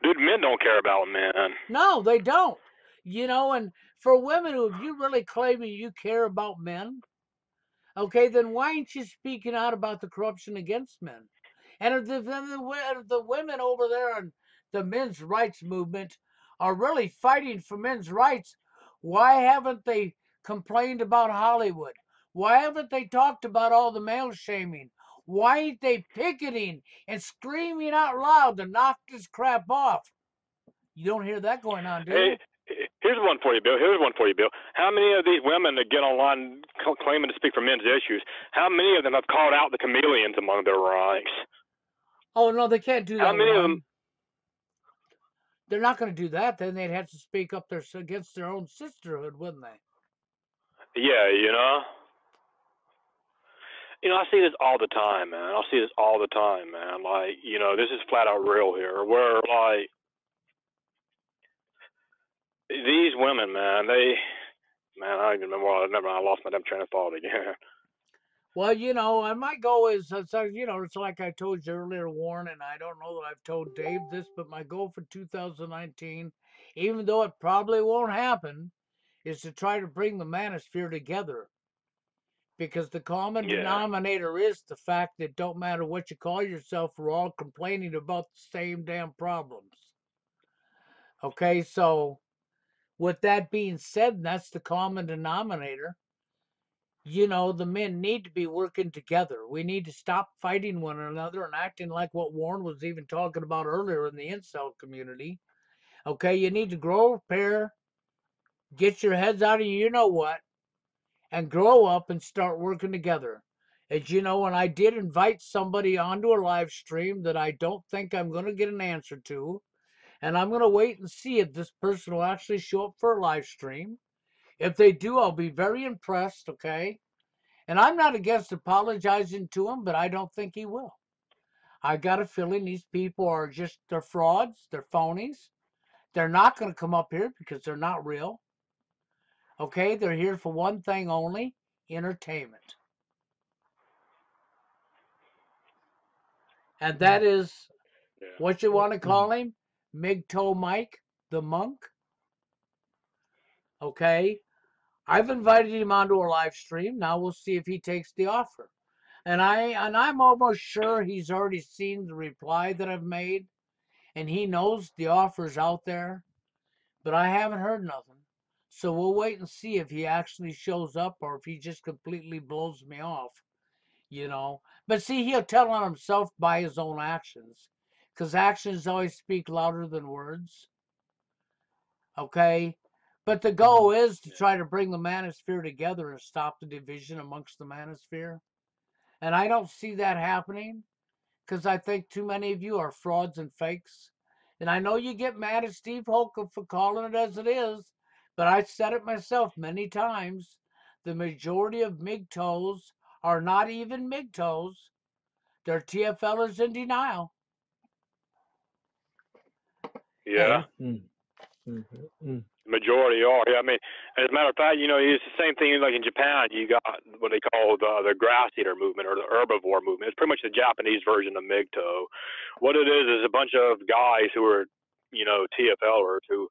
Speaker 2: Dude, men don't care about men.
Speaker 1: No, they don't. And for women who, if you really claiming you care about men, okay, then why ain't you speaking out about the corruption against men? And if the women over there in the men's rights movement are really fighting for men's rights, why haven't they complained about Hollywood? Why haven't they talked about all the male shaming? Why ain't they picketing and screaming out loud to knock this crap off? You don't hear that going on, do you?
Speaker 2: Hey, here's one for you, Bill. How many of these women that get online claiming to speak for men's issues, how many of them have called out the chameleons among their ranks?
Speaker 1: Oh, no, they can't do that.
Speaker 2: How many of them?
Speaker 1: They're not going to do that. Then they'd have to speak up against their own sisterhood, wouldn't they?
Speaker 2: Yeah, I see this all the time, man. Like, this is flat out real here. Where, like, these women, man, I don't even remember. I lost my damn train of thought again.
Speaker 1: Well, and my goal is, it's like I told you earlier, Worren, and I don't know that I've told Dave this, but my goal for 2019, even though it probably won't happen, is to try to bring the manosphere together. Because the common denominator is the fact that don't matter what you call yourself, we're all complaining about the same damn problems. Okay, so with that being said, and that's the common denominator, the men need to be working together. We need to stop fighting one another and acting like what Worren was even talking about earlier in the incel community. Okay, you need to grow a pair, get your heads out of you know what, and grow up and start working together. As you know, and I did invite somebody onto a live stream that I don't think I'm going to get an answer to. And I'm going to wait and see if this person will actually show up for a live stream. If they do, I'll be very impressed, okay? And I'm not against apologizing to him, but I don't think he will. I got a feeling these people they're frauds, they're phonies. They're not going to come up here because they're not real. Okay, they're here for one thing only, entertainment. And that is what you want to call him, Migto Mike, the monk. Okay, I've invited him onto a live stream. Now we'll see if he takes the offer. And I'm almost sure he's already seen the reply that I've made, and he knows the offer's out there, but I haven't heard nothing. So we'll wait and see if he actually shows up or if he just completely blows me off, But see, he'll tell on himself by his own actions, because actions always speak louder than words. Okay? But the goal is to try to bring the manosphere together and stop the division amongst the manosphere. And I don't see that happening because I think too many of you are frauds and fakes. And I know you get mad at Steve Holcomb for calling it as it is, but I said it myself many times. The majority of MGTOWs are not even MGTOWs. They're TFLers in denial.
Speaker 2: Yeah. Majority are. Yeah, I mean, as a matter of fact, it's the same thing like in Japan. You got what they call the grass eater movement or the herbivore movement. It's pretty much the Japanese version of MGTOW. What it is a bunch of guys who are, TFLers who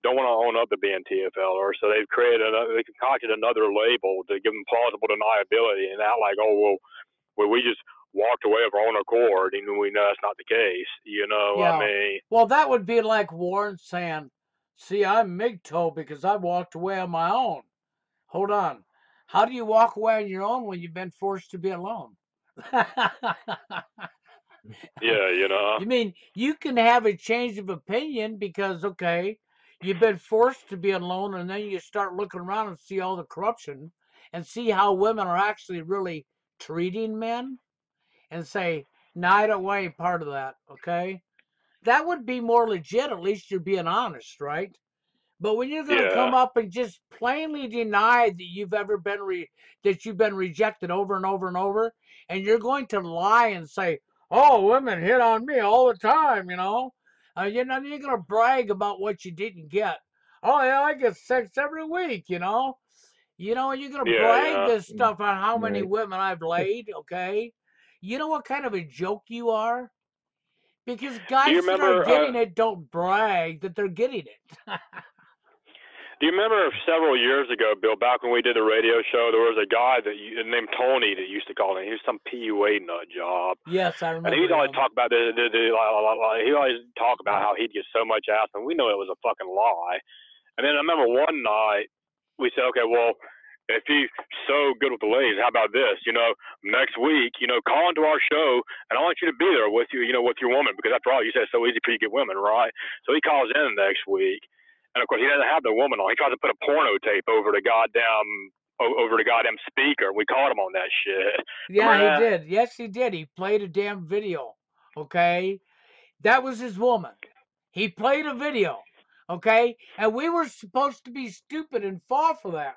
Speaker 2: don't want to own up to being TFLers, so they've they concocted another label to give them plausible deniability and act like, oh, well, we just walked away of our own accord, even we know that's not the case.
Speaker 1: Yeah.
Speaker 2: I mean,
Speaker 1: well, that would be like Worren saying, see, I'm MGTOW because I walked away on my own. Hold on. How do you walk away on your own when you've been forced to be alone?
Speaker 2: Yeah,
Speaker 1: You mean you can have a change of opinion because, okay, you've been forced to be alone, and then you start looking around and see all the corruption and see how women are actually really treating men and say, no, I don't want any part of that, okay? That would be more legit. At least you're being honest, right? But when you're going to come up and just plainly deny that you've ever been that you've been rejected over and over and over, and you're going to lie and say, "Oh, women hit on me all the time," you're going to brag about what you didn't get. Oh yeah, I get sex every week, you're going to brag this stuff on how many women I've laid. Okay, you know what kind of a joke you are? Because
Speaker 2: Do you
Speaker 1: guys that are
Speaker 2: remember?
Speaker 1: getting it don't brag that they're getting it.
Speaker 2: Do you remember several years ago, Bill, back when we did the radio show, there was a guy named Tony that used to call him. He was some PUA nut job.
Speaker 1: Yes, I
Speaker 2: And
Speaker 1: remember
Speaker 2: he'd always
Speaker 1: him.
Speaker 2: talk about he always talk about how he'd get so much ass, and we know it was a fucking lie. And then I remember one night we said, okay, well, if he's so good with the ladies, how about this? Next week, call into our show, and I want you to be there with you, with your woman, because after all, you said it's so easy for you to get women, right? So he calls in next week, and of course he doesn't have the woman on. He tries to put a porno tape over the goddamn speaker. We caught him on that shit.
Speaker 1: Yeah,
Speaker 2: Remember
Speaker 1: he
Speaker 2: that?
Speaker 1: did. Yes, he did. He played a damn video. Okay? That was his woman. He played a video. Okay? And we were supposed to be stupid and fall for that.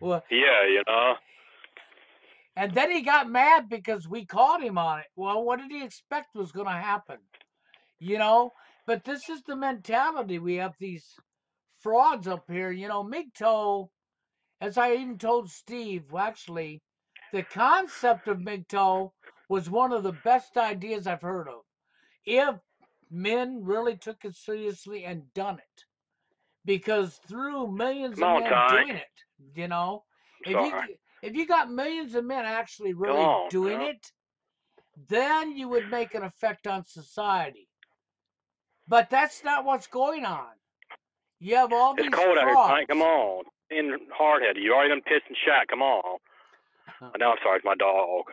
Speaker 1: Well,
Speaker 2: Yeah.
Speaker 1: and then he got mad because we caught him on it. Well, what did he expect was going to happen? But this is the mentality. We have these frauds up here. MGTOW, as I even told Steve, well, actually, the concept of MGTOW was one of the best ideas I've heard of. If men really took it seriously and done it. Because through millions
Speaker 2: Come
Speaker 1: of
Speaker 2: on,
Speaker 1: men
Speaker 2: Tank.
Speaker 1: doing it,
Speaker 2: I'm
Speaker 1: if you
Speaker 2: sorry.
Speaker 1: if you got millions of men actually
Speaker 2: Go
Speaker 1: really
Speaker 2: on,
Speaker 1: doing
Speaker 2: man.
Speaker 1: it, then you would make an effect on society. But that's not what's going on. You have all
Speaker 2: It's
Speaker 1: these
Speaker 2: cold out here, Tank. Come
Speaker 1: frauds.
Speaker 2: on. Being hard-headed. You already done pissed and shat. Come on. No, I'm sorry. It's my dog.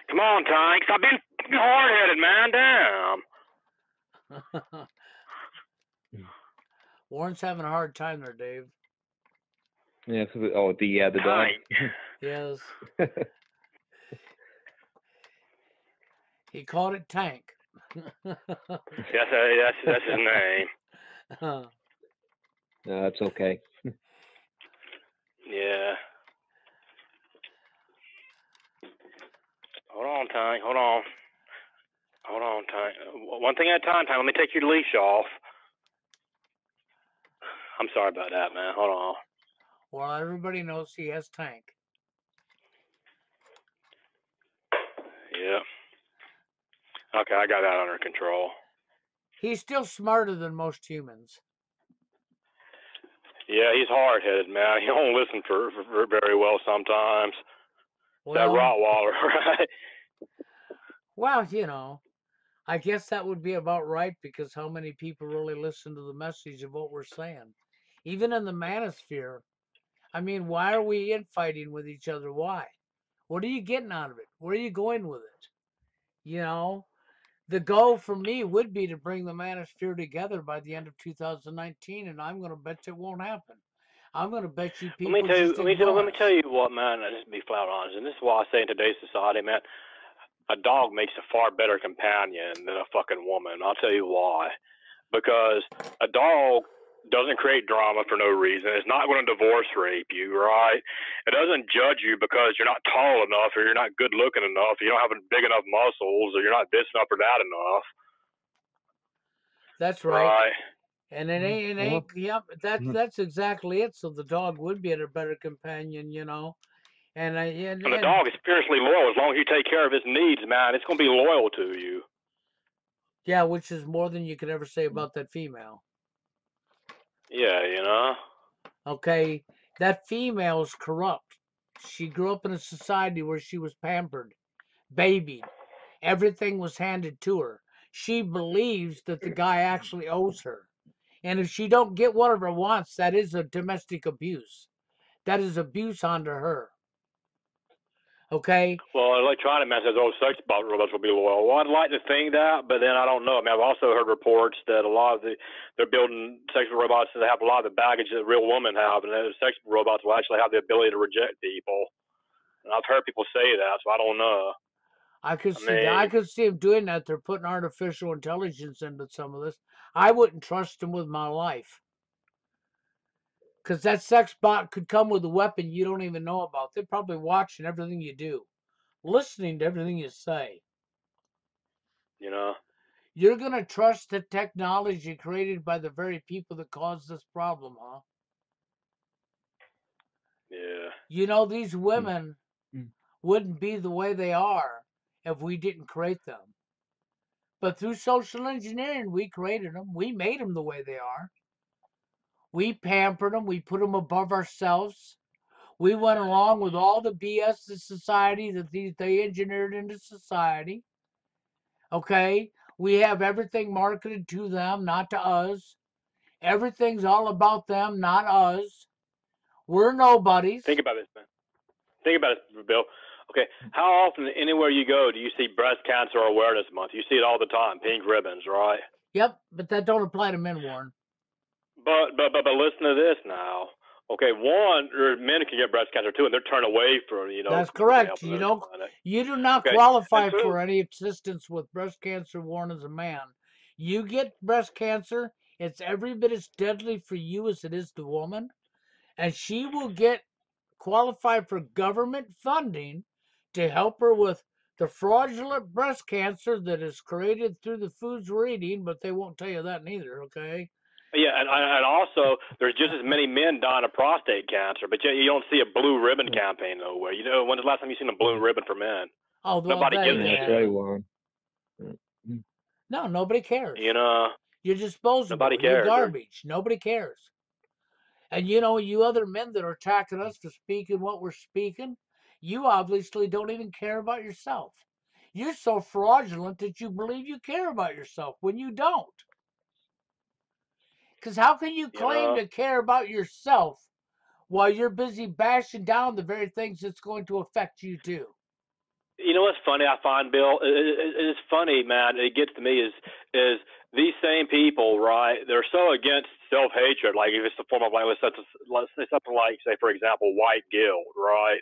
Speaker 2: Come on, Tank. Stop being hard-headed, man. Damn.
Speaker 1: Warren's having a hard time there, Dave.
Speaker 3: Yeah. The dog.
Speaker 1: Yes. He called it Tank.
Speaker 2: That's his name.
Speaker 3: No, that's okay.
Speaker 2: Yeah. Hold on, Tank. Hold on, Tank. One thing at a time, Tank. Let me take your leash off. I'm sorry about that, man. Hold on.
Speaker 1: Well, everybody knows he has Tank.
Speaker 2: Yeah. Okay, I got that under control.
Speaker 1: He's still smarter than most humans.
Speaker 2: Yeah, he's hard-headed, man. He don't listen for very well sometimes.
Speaker 1: Well,
Speaker 2: That Rottweiler, right?
Speaker 1: well, I guess that would be about right, because how many people really listen to the message of what we're saying? Even in the manosphere. I mean, why are we infighting with each other? Why? What are you getting out of it? Where are you going with it? The goal for me would be to bring the manosphere together by the end of 2019, and I'm going to bet it won't happen. I'm going to bet you people just ignore
Speaker 2: Let me
Speaker 1: us.
Speaker 2: tell you what, man. Just to be flat honest, and this is why I say in today's society, man, a dog makes a far better companion than a fucking woman. I'll tell you why. Because a dog doesn't create drama for no reason. It's not going to divorce rape you, right? It doesn't judge you because you're not tall enough, or you're not good looking enough, or you don't have big enough muscles, or you're not this enough or that enough.
Speaker 1: That's right.
Speaker 2: Right.
Speaker 1: And it ain't, yep, that's exactly it. So the dog would be a better companion, And
Speaker 2: the dog is fiercely loyal. As long as you take care of his needs, man, it's going to be loyal to you.
Speaker 1: Yeah, which is more than you could ever say about that female.
Speaker 2: Yeah.
Speaker 1: Okay, that female's corrupt. She grew up in a society where she was pampered, babied. Everything was handed to her. She believes that the guy actually owes her. And if she don't get whatever wants, that is a domestic abuse. That is abuse onto her. Okay?
Speaker 2: Well, electronic man says, sex robots will be loyal. Well, I'd like to think that, but then I don't know. I mean, I've also heard reports that a lot of they're building sexual robots that have a lot of the baggage that real women have, and those sexual robots will actually have the ability to reject people. And I've heard people say that, so I don't know.
Speaker 1: I could see them doing that. They're putting artificial intelligence into some of this. I wouldn't trust them with my life. Because that sex bot could come with a weapon you don't even know about. They're probably watching everything you do, listening to everything you say. You're going to trust the technology created by the very people that caused this problem, huh?
Speaker 2: Yeah.
Speaker 1: These women wouldn't be the way they are if we didn't create them. But through social engineering, we created them. We made them the way they are. We pampered them. We put them above ourselves. We went along with all the BS in society that they engineered into society. Okay? We have everything marketed to them, not to us. Everything's all about them, not us. We're nobodies.
Speaker 2: Think about this, man. Think about it, Bill. Okay, how often anywhere you go do you see breast cancer awareness month? You see it all the time, pink ribbons, right?
Speaker 1: Yep, but that don't apply to men, Worren.
Speaker 2: But listen to this now. Okay, one, men can get breast cancer too, and they're turned away for
Speaker 1: That's
Speaker 2: from getting
Speaker 1: correct.
Speaker 2: help in those clinics.
Speaker 1: You do not
Speaker 2: Okay, and
Speaker 1: qualify
Speaker 2: two,
Speaker 1: for any assistance with breast cancer, Worren, as a man. You get breast cancer, it's every bit as deadly for you as it is the woman, and she will get qualified for government funding to help her with the fraudulent breast cancer that is created through the foods we're eating, but they won't tell you that neither, okay?
Speaker 2: yeah, and also there's just as many men dying of prostate cancer, but you don't see a blue ribbon campaign nowhere. When's the last time you seen a blue ribbon for men?
Speaker 1: Oh, well,
Speaker 2: Nobody gives a
Speaker 3: That's
Speaker 2: shit.
Speaker 3: right, Warren.
Speaker 1: No, nobody cares. You're disposable.
Speaker 2: Nobody
Speaker 1: You're
Speaker 2: cares.
Speaker 1: garbage. Nobody cares. And you other men that are attacking us for speaking what we're speaking, you obviously don't even care about yourself. You're so fraudulent that you believe you care about yourself when you don't. Because how can you claim to care about yourself while you're busy bashing down the very things that's going to affect you too?
Speaker 2: You know what's funny? I find, Bill, it's funny, man. It gets to me is these same people, right? They're so against self-hatred. Like if it's the form of like let's say something like, say for example, white guilt, right?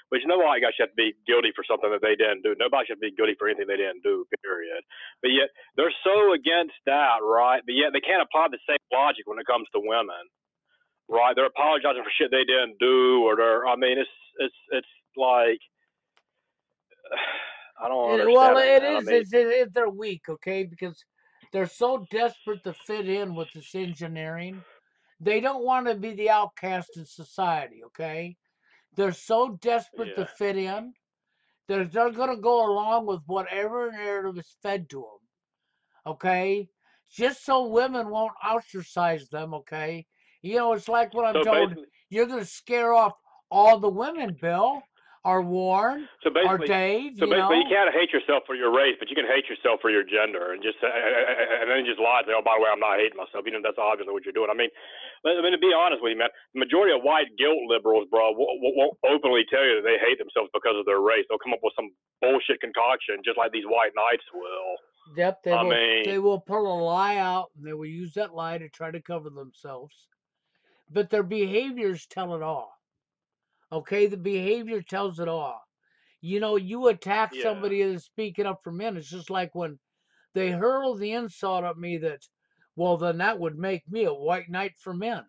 Speaker 2: Which no white guy should be guilty for something that they didn't do. Nobody should be guilty for anything they didn't do, period. But yet they're so against that, right? But yet they can't apply the same logic when it comes to women, right? They're apologizing for shit they didn't do, or it's like I don't understand.
Speaker 1: Well, it
Speaker 2: man.
Speaker 1: is.
Speaker 2: I mean,
Speaker 1: They're weak, okay? Because they're so desperate to fit in with this engineering. They don't want to be the outcast in society, okay? They're so desperate to
Speaker 2: yeah.
Speaker 1: fit in. They're going to go along with whatever narrative is fed to them, okay? Just so women won't ostracize them, okay? It's like when I'm
Speaker 2: So
Speaker 1: told,
Speaker 2: basically,
Speaker 1: you're going to scare off all the women, Bill, or Warren,
Speaker 2: so
Speaker 1: or
Speaker 2: basically,
Speaker 1: Dave,
Speaker 2: so basically, you can't hate yourself for your race, but you can hate yourself for your gender, and then just lie and say, "Oh, by the way, I'm not hating myself." That's obviously what you're doing. I mean, to be honest with you, man, the majority of white guilt liberals, bro, won't openly tell you that they hate themselves because of their race. They'll come up with some bullshit concoction, just like these white knights will.
Speaker 1: Yep,
Speaker 2: I mean,
Speaker 1: they will pull a lie out and they will use that lie to try to cover themselves. But their behaviors tell it all. Okay, the behavior tells it all. You attack
Speaker 2: yeah.
Speaker 1: somebody that's speaking up for men. It's just like when they hurl the insult at me that, well, then that would make me a white knight for men.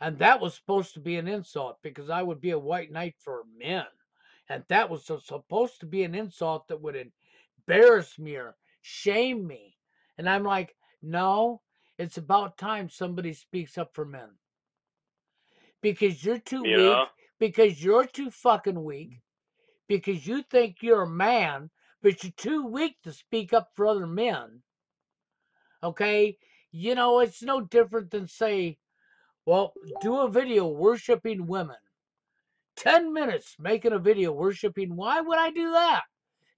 Speaker 1: And that was supposed to be an insult because I would be a white knight for men. And that was supposed to be an insult that would embarrass me or shame me. And I'm like, no, it's about time somebody speaks up for men. Because you're too weak, because you're too fucking weak, because you think you're a man, but you're too weak to speak up for other men. Okay? It's no different than say, well, do a video worshiping women. 10 minutes making a video worshiping. Why would I do that?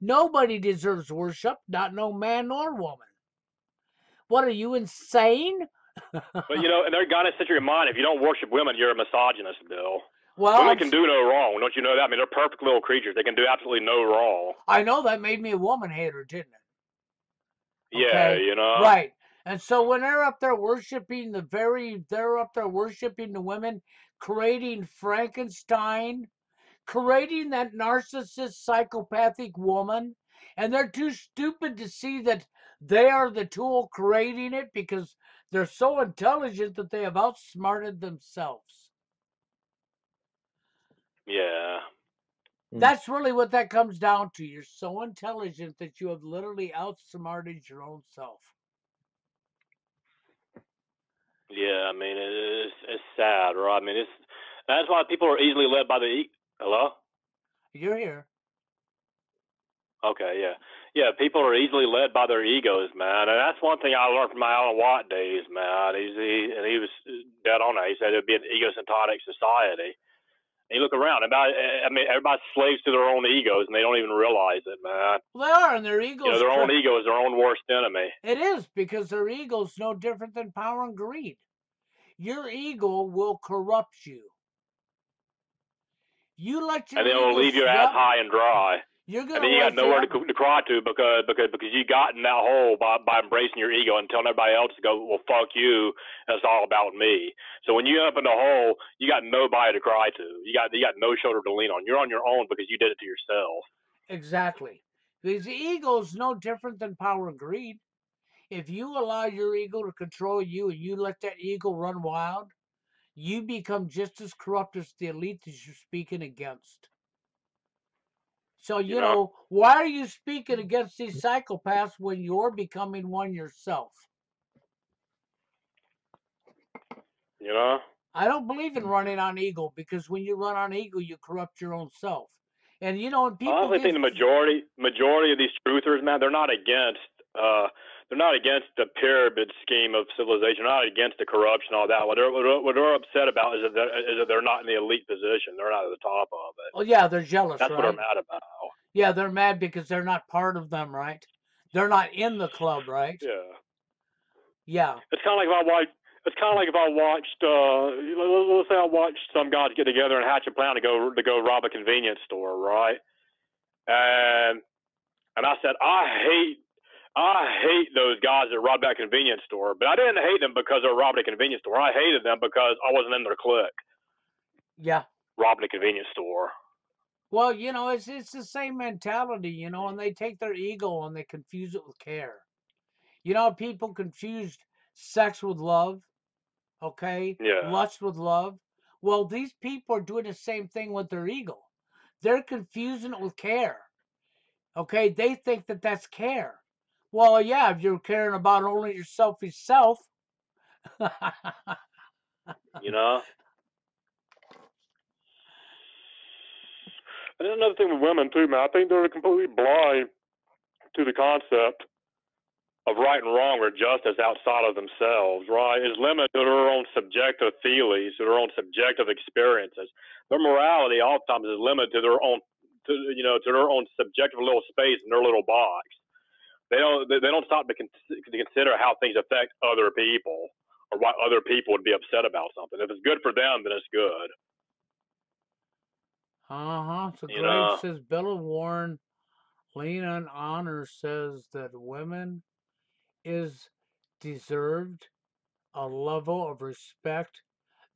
Speaker 1: Nobody deserves worship, not no man nor woman. What are you, insane?
Speaker 2: But and they're gonna set your mind. If you don't worship women, you're a misogynist, Bill.
Speaker 1: Well,
Speaker 2: women can do no wrong. Don't you know that? I mean, they're perfect little creatures. They can do absolutely no wrong.
Speaker 1: I know that made me a woman hater, didn't it?
Speaker 2: Yeah,
Speaker 1: Okay, right. And so when they're up there worshiping they're up there worshiping the women, creating Frankenstein, creating that narcissist, psychopathic woman, and they're too stupid to see that they are the tool creating it because they're so intelligent that they have outsmarted themselves.
Speaker 2: Yeah.
Speaker 1: That's really what that comes down to. You're so intelligent that you have literally outsmarted your own self.
Speaker 2: Yeah, I mean, it's sad, right? I mean, that's why people are easily led by the hello.
Speaker 1: You're here.
Speaker 2: Okay, yeah. Yeah, people are easily led by their egos, man. And that's one thing I learned from my Alan Watt days, man. He was dead on that. He said it'd be an egocentric society. And you look around, I mean, everybody's slaves to their own egos, and they don't even realize it, man.
Speaker 1: Well, they are, and their egos.
Speaker 2: Their own ego is their own worst enemy.
Speaker 1: It is, because their ego's no different than power and greed. Your ego will corrupt you. You let your
Speaker 2: and
Speaker 1: ego.
Speaker 2: they'll leave your ass high and dry.
Speaker 1: You're gonna
Speaker 2: and then you got nowhere to cry to because you got in that hole by embracing your ego and telling everybody else to go, well, fuck you, it's all about me. So when you up in the hole, you got nobody to cry to. You got no shoulder to lean on. You're on your own because you did it to yourself.
Speaker 1: Exactly. Because the ego is no different than power and greed. If you allow your ego to control you and you let that ego run wild, you become just as corrupt as the elite that you're speaking against. So, you know, why are you speaking against these psychopaths when you're becoming one yourself?
Speaker 2: You know?
Speaker 1: I don't believe in running on ego, because when you run on ego, you corrupt your own self. And, you know, people
Speaker 2: I think the majority of these truthers, man, they're not against the pyramid scheme of civilization. They're not against the corruption, all that. What they're upset about is that they're not in the elite position. They're not at the top of it.
Speaker 1: Oh yeah, they're jealous.
Speaker 2: That's
Speaker 1: right?
Speaker 2: what they're mad about.
Speaker 1: Yeah, they're mad because they're not part of them, right? They're not in the club, right?
Speaker 2: Yeah.
Speaker 1: Yeah.
Speaker 2: It's kind of like if I watched. Let's say I watched some guys get together and hatch a plan to go rob a convenience store, right? And I said, I hate those guys that robbed that convenience store. But I didn't hate them because they were robbing a convenience store. I hated them because I wasn't in their clique.
Speaker 1: Yeah.
Speaker 2: Robbing a convenience store.
Speaker 1: Well, you know, it's the same mentality, you know, and they take their ego and they confuse it with care. You know, people confused sex with love, okay?
Speaker 2: Yeah.
Speaker 1: Lust with love. Well, these people are doing the same thing with their ego. They're confusing it with care. Okay, they think that that's care. Well, yeah, if you're caring about only your selfish self.
Speaker 2: You know? And there's another thing with women, too, man. I think they're completely blind to the concept of right and wrong or justice outside of themselves, right? Is limited to their own subjective feelings, to their own subjective experiences. Their morality oftentimes is limited to their own, to their own subjective little space in their little box. They don't stop to consider how things affect other people or why other people would be upset about something. If it's good for them, then it's good.
Speaker 1: So Greg says Bill and Warren lean on honor, says that women is deserved a level of respect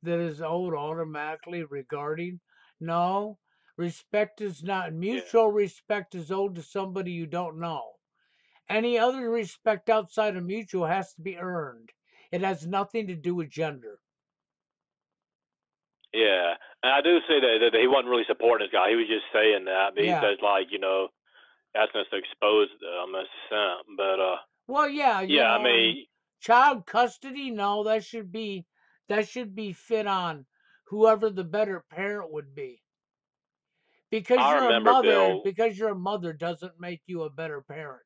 Speaker 1: that is owed automatically regarding. No, respect is not. Mutual respect is owed to somebody you don't know. Any other respect outside of mutual has to be earned. It has nothing to do with gender.
Speaker 2: Yeah, and I do say that he wasn't really supporting this guy. He was just saying that because, like, asking us to expose them as a simp. But
Speaker 1: well, yeah,
Speaker 2: yeah, I mean,
Speaker 1: child custody, no, that should be fit on whoever the better parent would be. Because you're a mother doesn't make you a better parent.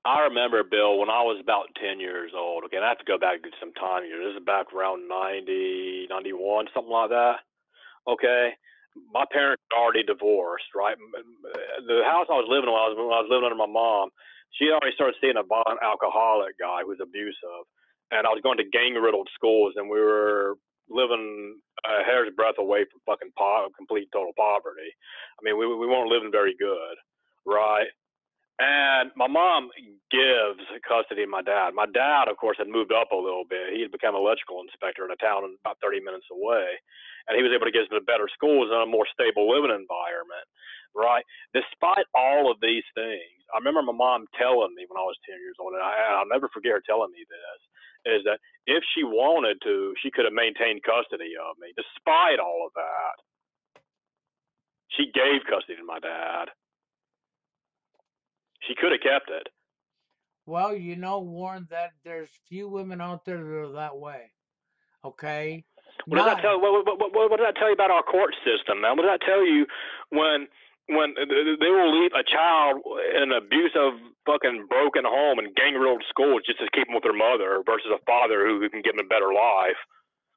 Speaker 2: I remember, Bill, when I was about 10 years old. Okay, and I have to go back some time here. This is back around 90, 91, something like that. Okay, my parents were already divorced, right? The house I was living in when I was living under my mom, she already started seeing a violent alcoholic guy who was abusive, and I was going to gang-riddled schools, and we were living a hair's breadth away from fucking complete total poverty. I mean, we weren't living very good, right? And my mom gives custody of my dad. My dad, of course, had moved up a little bit. He had become an electrical inspector in a town about 30 minutes away. And he was able to get us into better schools and a more stable living environment, right? Despite all of these things, I remember my mom telling me when I was 10 years old, and I'll never forget her telling me this, is that if she wanted to, she could have maintained custody of me. Despite all of that, she gave custody to my dad. She could have kept it.
Speaker 1: Well, you know, Warren, that there's few women out there that are that way. Okay?
Speaker 2: What does that tell you about our court system, man? What does that tell you when when they will leave a child in an abusive, fucking broken home and gang-riddled school just to keep them with their mother versus a father who can give them a better life.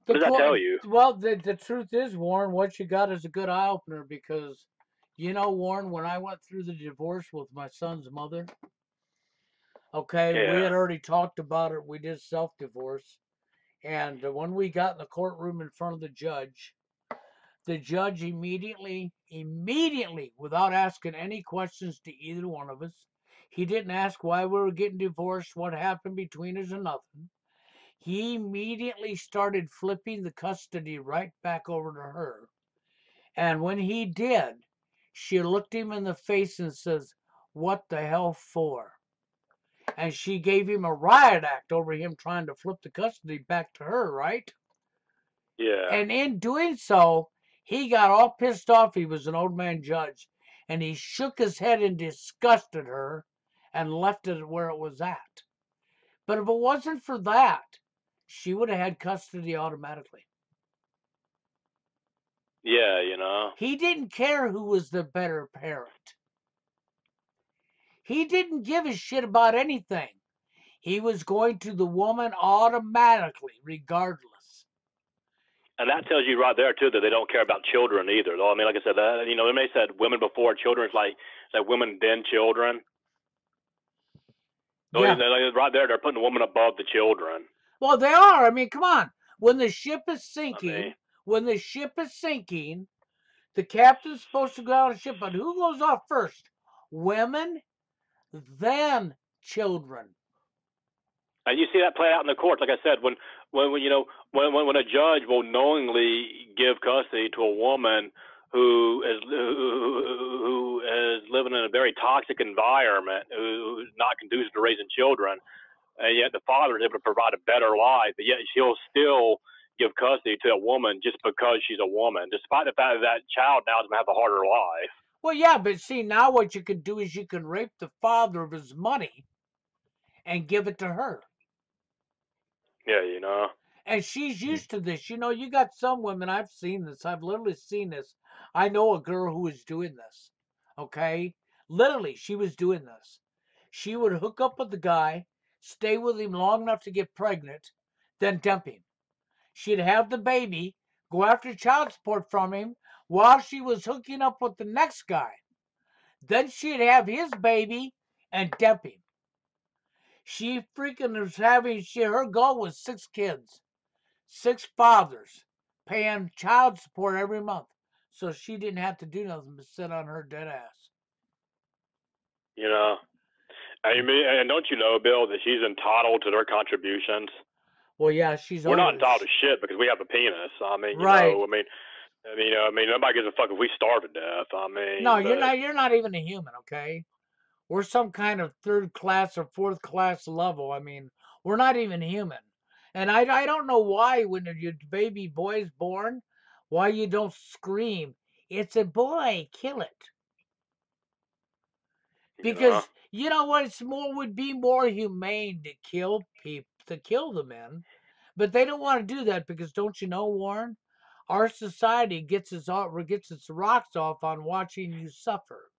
Speaker 2: What does that tell you?
Speaker 1: Well, the truth is, Warren, what you got is a good eye opener because, Warren, when I went through the divorce with my son's mother, okay, we
Speaker 2: Yeah.
Speaker 1: had already talked about it. We did self-divorce, and when we got in the courtroom in front of the judge immediately, without asking any questions to either one of us, he didn't ask why we were getting divorced, what happened between us, or nothing. He immediately started flipping the custody right back over to her. And when he did, she looked him in the face and says, "What the hell for?" And she gave him a riot act over him trying to flip the custody back to her, right?
Speaker 2: Yeah.
Speaker 1: And in doing so, he got all pissed off. He was an old man judge. And he shook his head in disgust at her and left it where it was at. But if it wasn't for that, she would have had custody automatically.
Speaker 2: Yeah,
Speaker 1: He didn't care who was the better parent. He didn't give a shit about anything. He was going to the woman automatically, regardless.
Speaker 2: And that tells you right there too that they don't care about children either. Though I mean, like I said, they may said women before children. It's like women then children. So
Speaker 1: Yeah.
Speaker 2: right there, they're putting the woman above the children.
Speaker 1: Well, they are. I mean, come on. When the ship is sinking, the captain's supposed to go out on the ship, but who goes off first? Women, then children.
Speaker 2: And you see that play out in the courts. Like I said, when a judge will knowingly give custody to a woman who is living in a very toxic environment, who's not conducive to raising children, and yet the father is able to provide a better life, but yet she'll still give custody to a woman just because she's a woman, despite the fact that that child now is going to have a harder life.
Speaker 1: Well, yeah, but see, now what you can do is you can rape the father of his money and give it to her.
Speaker 2: Yeah,
Speaker 1: And she's used to this. You got some women, I've seen this. I've literally seen this. I know a girl who was doing this. Okay? Literally, she was doing this. She would hook up with the guy, stay with him long enough to get pregnant, then dump him. She'd have the baby, go after child support from him while she was hooking up with the next guy. Then she'd have his baby and dump him. She freaking was having, her goal was 6 kids. 6 fathers paying child support every month. So she didn't have to do nothing but sit on her dead ass.
Speaker 2: And don't you know, Bill, that she's entitled to their contributions?
Speaker 1: Well, yeah,
Speaker 2: we're not entitled to shit because we have a penis. I mean,
Speaker 1: right.
Speaker 2: Nobody gives a fuck if we starve to death.
Speaker 1: No, you're not even a human, okay? We're some kind of 3rd class or 4th class level. I mean, we're not even human. And I don't know why when your baby boy's born, why you don't scream, "It's a boy, kill it." Because you know what, would be more humane to kill the men. But they don't want to do that because don't you know, Warren? Our society gets its rocks off on watching you suffer.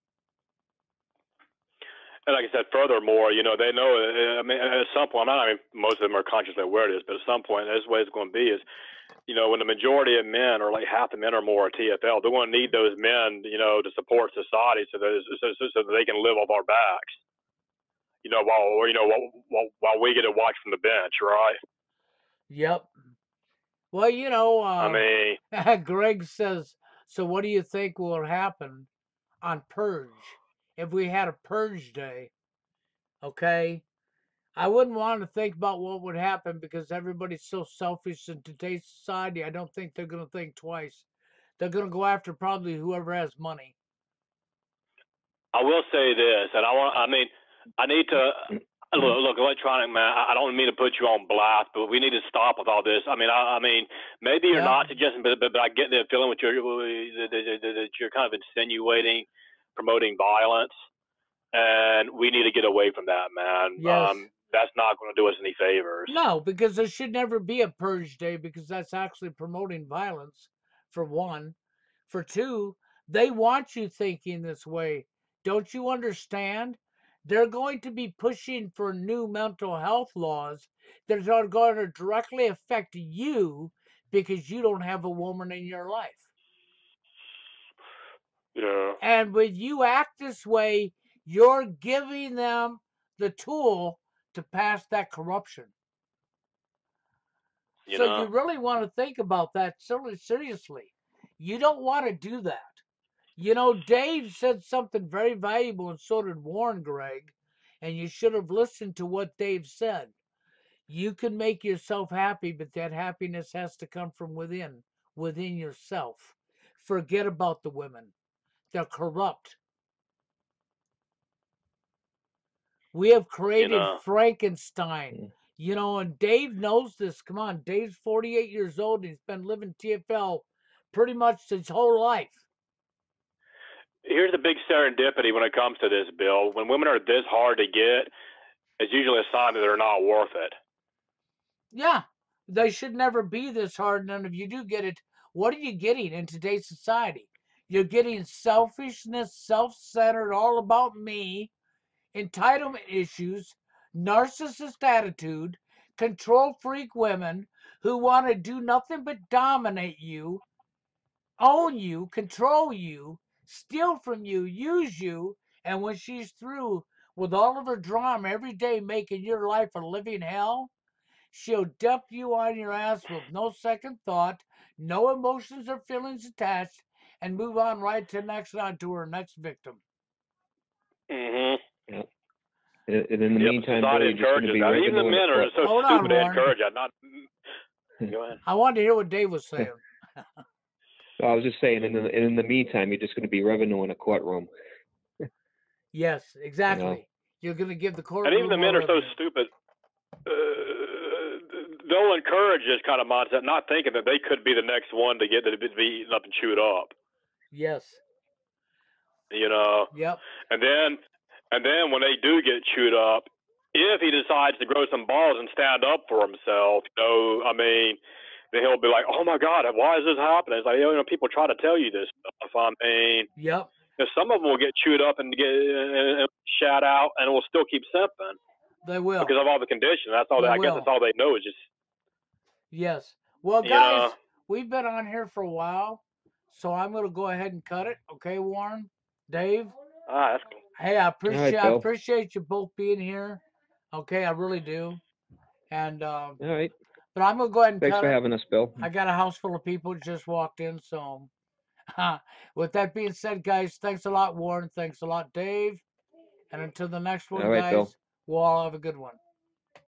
Speaker 2: And like I said, furthermore, they know. I mean, at some point, most of them are consciously aware of this, but at some point, this way it's going to be is, when the majority of men, or like half the men or more, are TFL, they're going to need those men, to support society, so that they can live off our backs. While we get to watch from the bench, right?
Speaker 1: Yep. Well, Greg says, so what do you think will happen on Purge if we had a Purge day? Okay. I wouldn't want to think about what would happen because everybody's so selfish in today's society. I don't think they're going to think twice. They're going to go after probably whoever has money.
Speaker 2: I will say this, and I need to look, electronic man. I don't mean to put you on blast, but we need to stop with all this. Maybe you're not suggesting, but I get the feeling that you're kind of insinuating, promoting violence, and we need to get away from that, man.
Speaker 1: Yes.
Speaker 2: That's not going to do us any favors.
Speaker 1: No, because there should never be a Purge Day because that's actually promoting violence, for one. For two, They want you thinking this way. Don't you understand? They're going to be pushing for new mental health laws that are going to directly affect you because you don't have a woman in your life.
Speaker 2: Yeah.
Speaker 1: And when you act this way, you're giving them the tool to pass that corruption.
Speaker 2: You
Speaker 1: So you
Speaker 2: know.
Speaker 1: really want to think about that seriously. You don't want to do that. You know, Dave said something very valuable, and so did Warren, Greg. And you should have listened to what Dave said. You can make yourself happy, but that happiness has to come from within yourself. Forget about the women. They're corrupt. We have
Speaker 2: You
Speaker 1: created
Speaker 2: know.
Speaker 1: Frankenstein. You know, and Dave knows this. Come on, Dave's 48 years old. He's been living TFL pretty much his whole life.
Speaker 2: Here's the big serendipity when it comes to this, Bill. When women are this hard to get, it's usually a sign that they're not worth it.
Speaker 1: Yeah, they should never be this hard. And if you do get it, what are you getting in today's society? You're getting selfishness, self-centered, all about me, entitlement issues, narcissist attitude, control freak women who want to do nothing but dominate you, own you, control you, steal from you, use you, and when she's through with all of her drama every day making your life a living hell, she'll dump you on your ass with no second thought, no emotions or feelings attached, and move on right to her next victim.
Speaker 2: Mm-hmm.
Speaker 3: Yeah. And in the meantime, Bill,
Speaker 2: society
Speaker 3: you're just going to
Speaker 2: encourages
Speaker 3: be
Speaker 2: that. Even the
Speaker 3: revenue in a
Speaker 2: men are
Speaker 3: court.
Speaker 2: so
Speaker 1: Hold on,
Speaker 2: stupid to
Speaker 1: Warren.
Speaker 2: encourage that. Not. Go ahead.
Speaker 1: I wanted to hear what Dave was saying.
Speaker 3: So I was just saying, in the meantime, you're just going to be revenue in a courtroom.
Speaker 1: Yes, exactly.
Speaker 3: You know?
Speaker 1: You're going to give the courtroom
Speaker 2: And even the men are so
Speaker 1: revenue.
Speaker 2: stupid. They'll encourage this kind of mindset, not thinking that they could be the next one to get to be eaten up and chewed up.
Speaker 1: Yes.
Speaker 2: You know.
Speaker 1: Yep.
Speaker 2: And then when they do get chewed up, if he decides to grow some balls and stand up for himself, I mean, then he'll be like, "Oh my God, why is this happening?" It's like, people try to tell you this stuff. I mean,
Speaker 1: Yep.
Speaker 2: some of them will get chewed up and get shat out, and will still keep simping.
Speaker 1: They will.
Speaker 2: Because of all the conditions. That's all. I guess that's all they know is just.
Speaker 1: Yes. Well, guys, we've been on here for a while, so I'm going to go ahead and cut it. Okay, Warren, Dave.
Speaker 2: That's cool.
Speaker 1: Hey, I
Speaker 3: Bill.
Speaker 1: appreciate you both being here. Okay, I really do. And
Speaker 3: All right.
Speaker 1: but I'm gonna go ahead and
Speaker 3: Thanks
Speaker 1: cut
Speaker 3: for
Speaker 1: it.
Speaker 3: having us, Bill.
Speaker 1: I got a house full of people just walked in, so with that being said, guys, thanks a lot, Warren. Thanks a lot, Dave. And until the next one,
Speaker 3: All right,
Speaker 1: guys,
Speaker 3: Bill.
Speaker 1: we'll all have a good one.